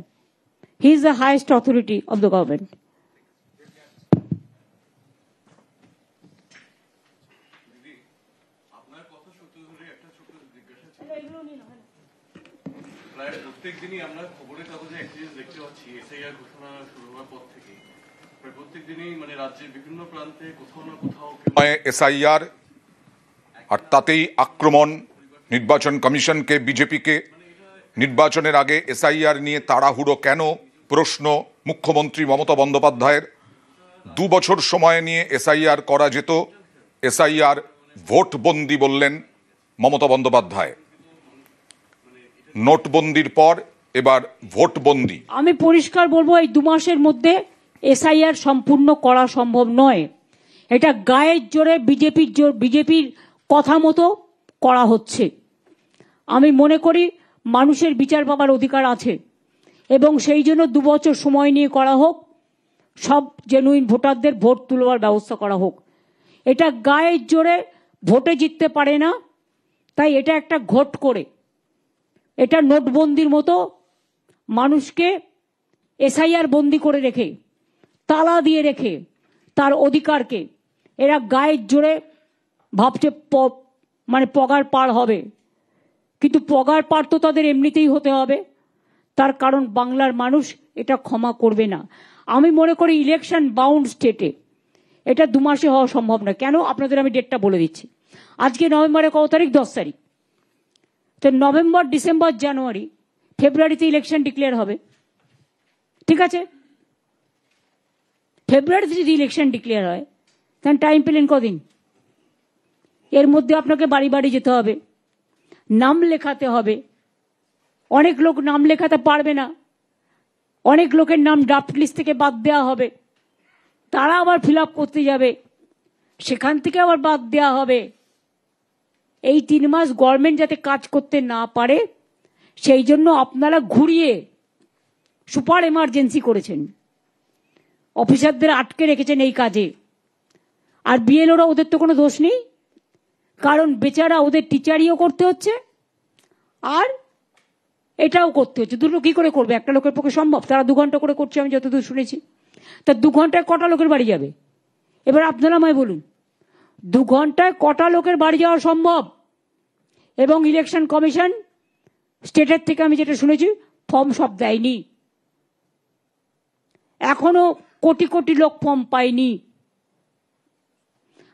Speaker 1: he is the highest authority of the government.
Speaker 7: প্রায় প্রত্যেক দিনই আমরা খবরের কাগজে একটা জিনিস দেখতে পাচ্ছি, এসআইআর ঘোষণা শুরু হওয়ার পর থেকে প্রায় প্রত্যেক দিনই মানে রাজ্যের বিভিন্ন প্রান্তে কোথাও না কোথাও
Speaker 6: এসআইআর আর তাতেই আক্রমণ নির্বাচন কমিশনকে, বিজেপিকে। নির্বাচনের আগে এসআইআর নিয়ে তাড়াহুড়ো কেন, প্রশ্ন মুখ্যমন্ত্রী মমতা বন্দ্যোপাধ্যায়ের। 2 বছর সময় নিয়ে এসআইআর করা যেত, এসআইআর ভোটবন্দি বললেন মমতা বন্দ্যোপাধ্যায়। নোটবন্দির পর এবার ভোটবন্দি।
Speaker 1: আমি পরিষ্কার বলবো, এই 2 মাসের মধ্যে এসআইআর সম্পূর্ণ করা সম্ভব নয়। এটা গায়ের জোরে বিজেপির কথা মতো করা হচ্ছে। আমি মনে করি মানুষের বিচার পাবার অধিকার আছে এবং সেই জন্য 2 বছর সময় নিয়ে করা হোক, সব জেনুইন ভোটারদের ভোট তুলবার ব্যবস্থা করা হোক। এটা গায়ের জোরে ভোটে জিততে পারে না, তাই এটা একটা ঘোট করে, এটা নোটবন্দির মতো মানুষকে এসআইআর বন্দি করে রেখে, তালা দিয়ে রেখে তার অধিকারকে এরা গায়ের জোরে ভাবছে মানে পগার পার হবে। কিন্তু পগার পার তো তাদের এমনিতেই হতে হবে, তার কারণ বাংলার মানুষ এটা ক্ষমা করবে না। আমি মনে করি ইলেকশন বাউন্ড স্টেটে এটা 2 মাসে হওয়া সম্ভব না। কেন? আপনাদের আমি ডেটটা বলে দিচ্ছি। আজকে নভেম্বরের কত তারিখ? 10 তারিখ। তো নভেম্বর, ডিসেম্বর, জানুয়ারি, ফেব্রুয়ারিতে ইলেকশন ডিক্লেয়ার হবে। ঠিক আছে, ফেব্রুয়ারিতে যদি ইলেকশন ডিক্লেয়ার হয় তখন টাইম পেলেন কদিন? এর মধ্যে আপনাকে বাড়ি বাড়ি যেতে হবে, নাম লেখাতে হবে। অনেক লোক নাম লেখাতে পারবে না, অনেক লোকের নাম ড্রাফট লিস্ট থেকে বাদ দেওয়া হবে, তারা আবার ফিল আপ করতে যাবে, সেখান থেকে আবার বাদ দেওয়া হবে। এই 3 মাস গভর্নমেন্ট যাতে কাজ করতে না পারে সেই জন্য আপনারা ঘুরিয়ে সুপার এমার্জেন্সি করেছেন, অফিসারদের আটকে রেখেছেন এই কাজে। আর বিএলওরা, ওদের তো কোনো দোষ নেই, কারণ বেচারা ওদের টিচারিও করতে হচ্ছে আর এটাও করতে হচ্ছে। দুটো কি করে করবে? একটা লোকের পক্ষে সম্ভব? তারা 2 ঘন্টা করে করছে, আমি যতদূর শুনেছি। তা 2 ঘন্টায় কটা লোকের বাড়ি যাবে? এবার আপনারা আমায় বলুন, 2 ঘন্টায় কটা লোকের বাড়ি যাওয়া সম্ভব? এবং ইলেকশন কমিশন স্টেটের থেকে আমি যেটা শুনেছি ফর্ম সব দেয়নি, এখনো কোটি কোটি লোক ফর্ম পায়নি।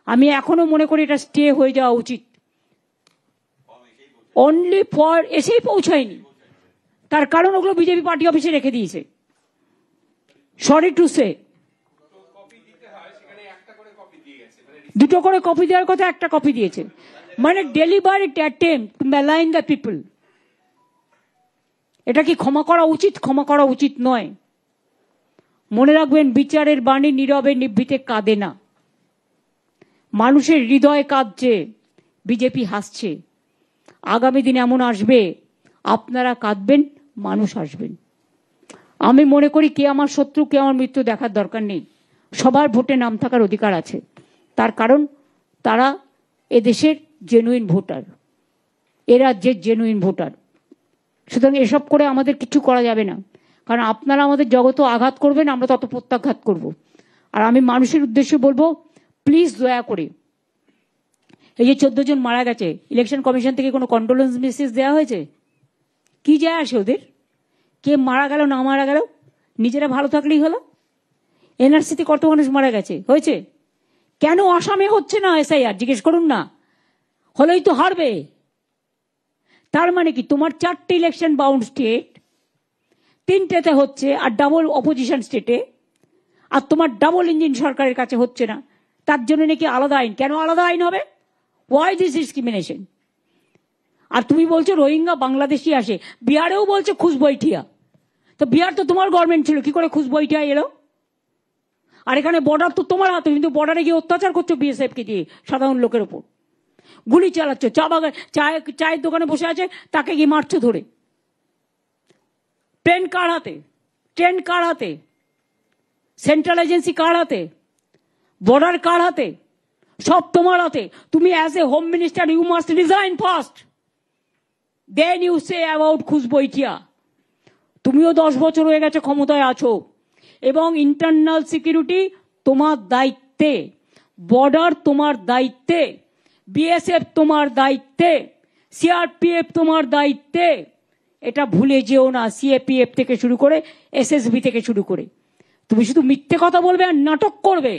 Speaker 1: আমি এখনো মনে করি এটা স্টে হয়ে যাওয়া উচিত। অনলি ফর এসেই পৌঁছায়নি, তার কারণ ওগুলো বিজেপি পার্টি অফিসে রেখে দিয়েছে। সরি টু সে, 2টো করে কপি দেওয়ার কথা, 1টা কপি দিয়েছে। মানে delivered attempt two malign the people. এটা কি ক্ষমা করা উচিত? ক্ষমা করা উচিত নয়। মনে রাখবেন, বিচারের বাণী নীরবে নিভৃতে কাঁদে না। মানুষের হৃদয় কাঁদছে, বিজেপি হাসছে। আগামী দিন এমন আসবে, আপনারা কাঁদবেন, মানুষ আসবেন। আমি মনে করি কে আমার শত্রু, কে আমার মিত্র দেখার দরকার নেই। সবার ভোটে নাম থাকার অধিকার আছে, তার কারণ তারা এদেশের জেনুইন ভোটার, এ রাজ্যের জেনুইন ভোটার। সুতরাং এসব করে আমাদের কিছু করা যাবে না, কারণ আপনারা আমাদের জগত আঘাত করবেন, আমরা তত প্রত্যাঘাত করব। আর আমি মানুষের উদ্দেশ্যে বলবো, প্লিজ দয়া করে, এই যে 14 জন মারা গেছে, ইলেকশন কমিশন থেকে কোনো কন্ডোলেন্স মেসেজ দেওয়া হয়েছে? কি যায় আসে ওদের? কে মারা গেল না মারা গেল, নিজেরা ভালো থাকলেই হলো। এনআরসিতে কত মানুষ মারা গেছে, হয়েছে? কেন আসামে হচ্ছে না এসআইআর? জিজ্ঞেস করুন না, হলেই তো হারবে। তার মানে কি, তোমার 4টে ইলেকশন বাউন্ড স্টেট, 3টেতে হচ্ছে আর ডাবল অপোজিশন স্টেটে, আর তোমার ডাবল ইঞ্জিন সরকারের কাছে হচ্ছে না। তার জন্য নাকি আলাদা আইন। কেন আলাদা আইন হবে? Why this discrimination? আর তুমি বলছো রোহিঙ্গা বাংলাদেশি আসে, বিহারেও বলছো খুশবৈঠিয়া। তো বিহার তো তোমার গভর্নমেন্ট ছিল, কি করে খুশবৈঠিয়া এলো? আর এখানে বর্ডার তো তোমার হাতে, কিন্তু বর্ডারে গিয়ে অত্যাচার করছো বিএসএফ কে দিয়ে, সাধারণ লোকের ওপর গুলি চালাচ্ছ। চা বাগান, চায়ের দোকানে বসে আছে, তাকে গিয়ে মারছো ধরে। ট্রেন কার হাতে? ট্রেন কার হাতে? সেন্ট্রাল এজেন্সি কার হাতে? বর্ডার কার হাতে? সব তোমার হাতে। তুমি as a home minister, you must resign first, then you say about খুশবৈঠিয়া। তুমিও 10 বছর হয়ে গেছে ক্ষমতায় আছো, এবং ইন্টারনাল সিকিউরিটি তোমার দায়িত্বে, বর্ডার তোমার দায়িত্বে, বিএসএফ তোমার দায়িত্বে, সিআরপিএফ তোমার দায়িত্বে। এটা ভুলে যেও না, সিএপিএফ থেকে শুরু করে এসএসবি থেকে শুরু করে। তুমি শুধু মিথ্যে কথা বলবে আর নাটক করবে।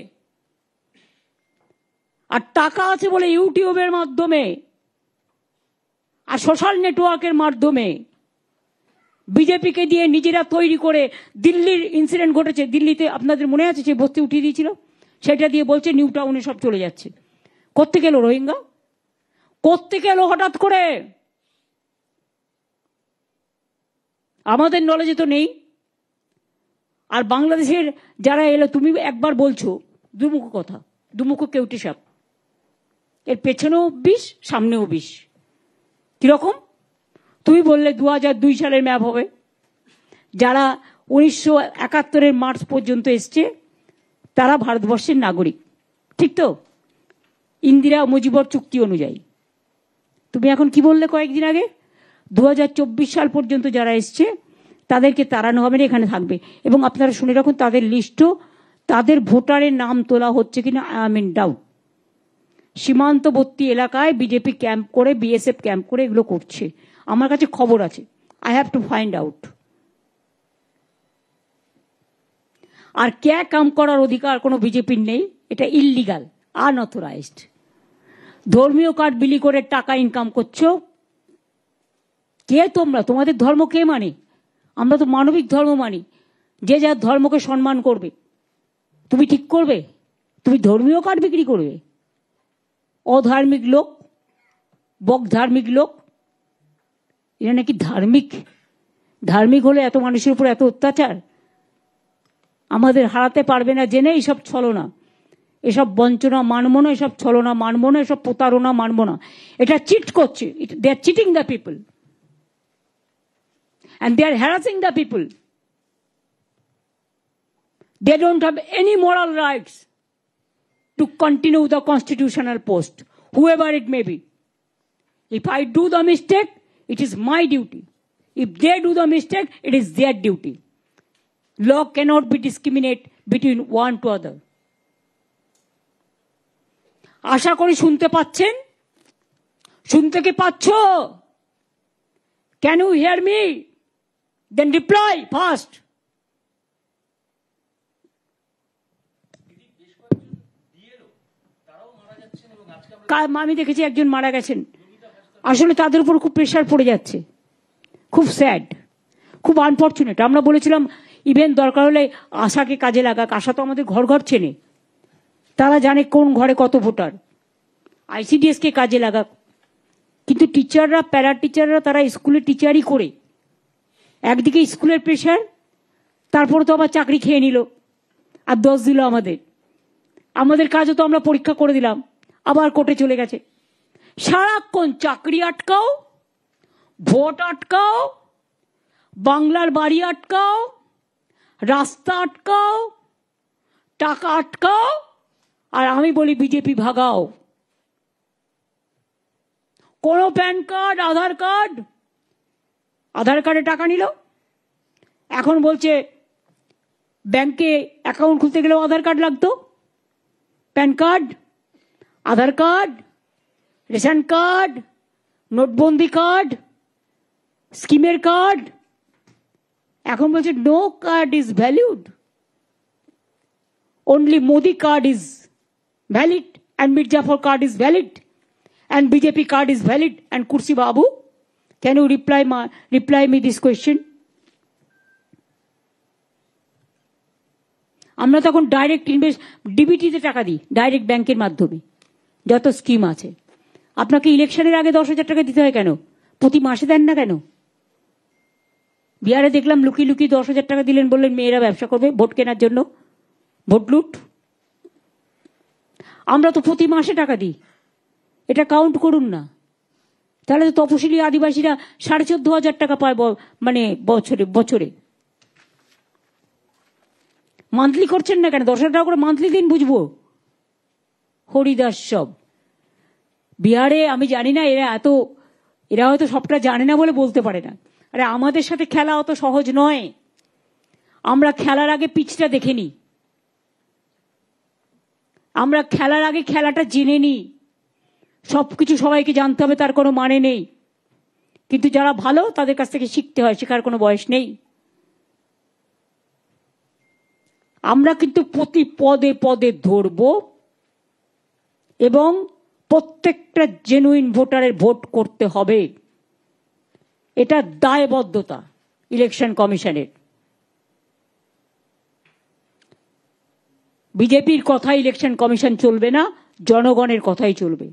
Speaker 1: আর টাকা আছে বলে ইউটিউবের মাধ্যমে আর সোশ্যাল নেটওয়ার্কের মাধ্যমে বিজেপিকে দিয়ে নিজেরা তৈরি করে, দিল্লির ইনসিডেন্ট ঘটেছে, দিল্লিতে আপনাদের মনে আছে যে বস্তি উঠিয়ে দিয়েছিল, সেটা দিয়ে বলছে নিউ টাউনে সব চলে যাচ্ছে। কোত্থেকে এলো রোহিঙ্গা? কোত্থেকে এলো হঠাৎ করে? আমাদের নলেজে তো নেই। আর বাংলাদেশের যারা এলো, তুমি একবার বলছো দুমুখ কথা, দুমুখ কেউটি সাপ, এর পেছনেও বিষ, সামনেও বিষ। কিরকম? তুমি বললে 2002 সালের ম্যাপ হবে, যারা 1971 মার্চ পর্যন্ত এসছে তারা ভারতবর্ষের নাগরিক, ঠিক তো? ইন্দিরা মুজিবর চুক্তি অনুযায়ী। তুমি এখন কি বললে কয়েকদিন আগে? 2024 সাল পর্যন্ত যারা এসছে তাদেরকে তাড়ানো হবে না, এখানে থাকবে। এবং আপনারা শুনে রাখুন, তাদের লিস্টও, তাদের ভোটারের নাম তোলা হচ্ছে কিনা আই এম ইন ডাউট। সীমান্তবর্তী এলাকায় বিজেপি ক্যাম্প করে, বিএসএফ ক্যাম্প করে এগুলো করছে, আমার কাছে খবর আছে। I have to find out. আর কাম করার অধিকার কোনো বিজেপির নেই, এটা ইললিগাল, আনঅথরাইজড। ধর্মীয় কার্ড বিলি করে টাকা ইনকাম করছো। কে তোমরা? তোমাদের ধর্ম কে মানে? আমরা তো মানবিক ধর্ম মানি, যে যার ধর্মকে সম্মান করবে। তুমি ঠিক করবে? তুমি ধর্মীয় কার্ড বিক্রি করবে? অধার্মিক লোক, বক ধার্মিক লোক, এরা নাকি ধার্মিক। ধার্মিক হলে এত মানুষের উপর এত অত্যাচার? আমাদের হারাতে পারবে না জেনে এইসব ছলনা, এসব বঞ্চনা মানব না, এসব ছলনা মানব না, এসব প্রতারণা মানব না। এটা চিট করছে, they are cheating the people and they are harassing the people. They don't have any moral rights to continue the constitutional post, whoever it may be. If I do the mistake, it is my duty. If they do the mistake, it is their duty. Law cannot be discriminate between one to other. আশা করি শুনতে পাচ্ছেন? শুনতে কি পাচ্ছ? Can you hear me? Then reply fast. আমি দেখেছি একজন মারা গেছেন। আসলে তাদের উপর খুব প্রেশার পড়ে যাচ্ছে, খুব স্যাড, খুব আনফর্চুনেট। আমরা বলেছিলাম ইভেন দরকার হলে আশাকে কাজে লাগাক। আশা তো আমাদের ঘর ঘর চেনে, তারা জানে কোন ঘরে কত ভোটার। ICDS কে কাজে লাগাক। কিন্তু টিচাররা, প্যারা টিচাররা, তারা স্কুলে টিচারই করে, একদিকে স্কুলের প্রেশার, তারপরে তো আবার চাকরি খেয়ে নিল আর দোষ দিল আমাদের। আমাদের কাজও তো আমরা পরীক্ষা করে দিলাম, আবার কোর্টে চলে গেছে। সারাক্ষণ চাকরি আটকাও, ভোট আটকাও, বাংলার বাড়ি আটকাও, রাস্তা আটকাও, টাকা আটকাও, আর আমি বলি বিজেপি ভাগাও। কোন প্যান কার্ড, আধার কার্ডে টাকা নিল, এখন বলছে ব্যাংকে অ্যাকাউন্ট খুলতে গেলেও আধার কার্ড লাগতো। PAN card, Aadhaar card, ration card, নোটবন্দি কার্ড, স্কিমের কার্ড, এখন বলছে no card is valid, only Modi card is valid and Mirzapur card is valid and BJP card is valid. And Kursi Babu, can you reply me this question? আমরা তখন direct invest, ডিবিটিতে টাকা দিই, direct ব্যাংকের মাধ্যমে যত scheme আছে। আপনাকে ইলেকশনের আগে 10,000 টাকা দিতে হয় কেন? প্রতি মাসে দেন না কেন? বিহারে দেখলাম লুকিয়ে লুকিয়ে 10,000 টাকা দিলেন, বললেন মেয়েরা ব্যবসা করবে ভোট কেনার জন্য, ভোট লুট। আমরা তো প্রতি মাসে টাকা দিই, এটা কাউন্ট করুন না। তাহলে তো তপশিলি আদিবাসীরা 14,500 টাকা পায়, মানে বছরে। মান্থলি করছেন না কেন? 10,000 টাকা করে মান্থলি দিন, বুঝবো। হরিদাস সব বিহারে, আমি জানি না, এরা হয়তো সবটা জানে না বলে বলতে পারে না। আরে আমাদের সাথে খেলা অত সহজ নয়। আমরা খেলার আগে পিচটা দেখে নিই, আমরা খেলার আগে খেলাটা জেনে নিই। সবকিছু সবাইকে জানতে হবে তার কোনো মানে নেই, কিন্তু যারা ভালো তাদের কাছ থেকে শিখতে হয়, শেখার কোনো বয়স নেই। আমরা কিন্তু প্রতি পদে পদে ধরবো, এবং প্রত্যেকটা জেনুইন ভোটারের ভোট করতে হবে, এটা দায়বদ্ধতা ইলেকশন কমিশনের। বিজেপির কথাই ইলেকশন কমিশন চলবে না, জনগণের কথাই চলবে,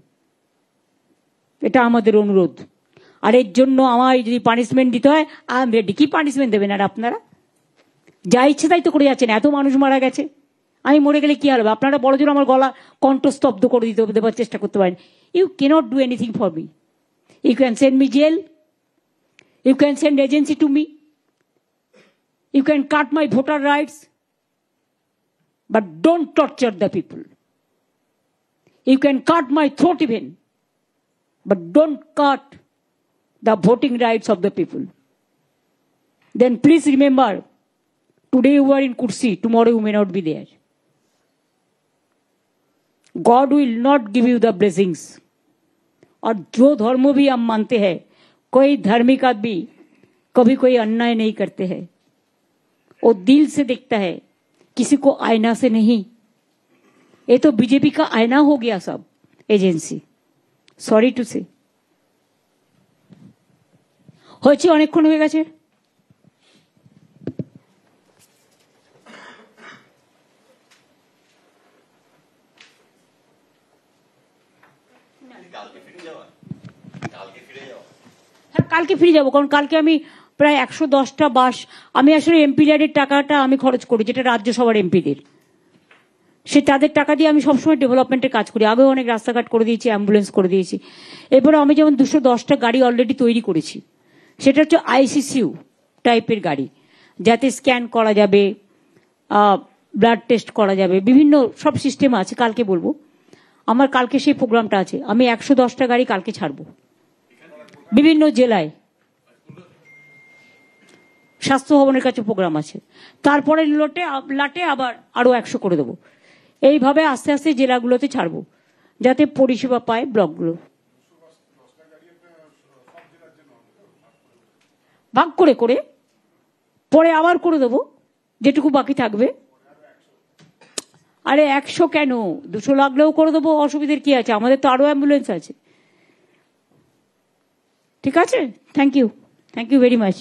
Speaker 1: এটা আমাদের অনুরোধ। আর এর জন্য আমায় যদি পানিশমেন্ট দিতে হয়, আই এম রেডি। কি পানিশমেন্ট দেবেন আর আপনারা? যা ইচ্ছে তাই তো করে যাচ্ছেন। এত মানুষ মারা গেছে, আমি মরে গেলে কি হবে? আপনারা বড় জোর আমার গলা কণ্ঠস্তব্ধ করে দেওয়ার চেষ্টা করতে পারেন। You can't do anything for me. You can send me jail, you can send agency to me, you can cut my voter rights, but don't torture the people. You can cut my throat even, but don't cut the voting rights of the people. Then please remember, today you are in Kursi, tomorrow you may not be there. God will not give you the blessings. और जो धर्म भी हम मानते हैं, कोई धार्मिक आदमी कभी कोई अन्याय नहीं करते हैं, वो दिल से देखता है, किसी को आईना से नहीं। ये तो बीजेपी का आईना हो गया सब एजेंसी। सॉरी टू से হয়েছে, অনেকক্ষণ হয়ে গেছে। হ্যাঁ, কালকে ফিরে যাবো, কারণ কালকে আমি প্রায় 110টা বাস, আমি আসলে এমপি ল্যাডের টাকাটা আমি খরচ করি, যেটা রাজ্যসভার এমপিদের, সে তাদের টাকা দিয়ে আমি সবসময় ডেভেলপমেন্টের কাজ করি। আগেও অনেক রাস্তাঘাট করে দিয়েছি, অ্যাম্বুলেন্স করে দিয়েছি। এরপরে আমি যেমন 210টা গাড়ি অলরেডি তৈরি করেছি, সেটা হচ্ছে আইসিসিউ টাইপের গাড়ি, যাতে স্ক্যান করা যাবে, ব্লাড টেস্ট করা যাবে, বিভিন্ন সব সিস্টেম আছে। কালকে বলবো, আমার কালকে সেই প্রোগ্রামটা আছে। আমি 110টা গাড়ি কালকে ছাড়বো বিভিন্ন জেলায়, স্বাস্থ্য ভবনের কাছে প্রোগ্রাম আছে। তারপরে লাটে আবার আরো 100 করে দেবো। এইভাবে আস্তে আস্তে জেলাগুলোতে ছাড়বো, যাতে পরিষেবা পায় ব্লকগুলো। ভাগ করে করে পরে আবার করে দেবো যেটুকু বাকি থাকবে। আরে 100 কেন, 200 লাগলেও করে দেবো, অসুবিধার কি আছে? আমাদের তো আরো অ্যাম্বুলেন্স আছে। ঠিক আছে, থ্যাংক ইউ ভেরি মাচ।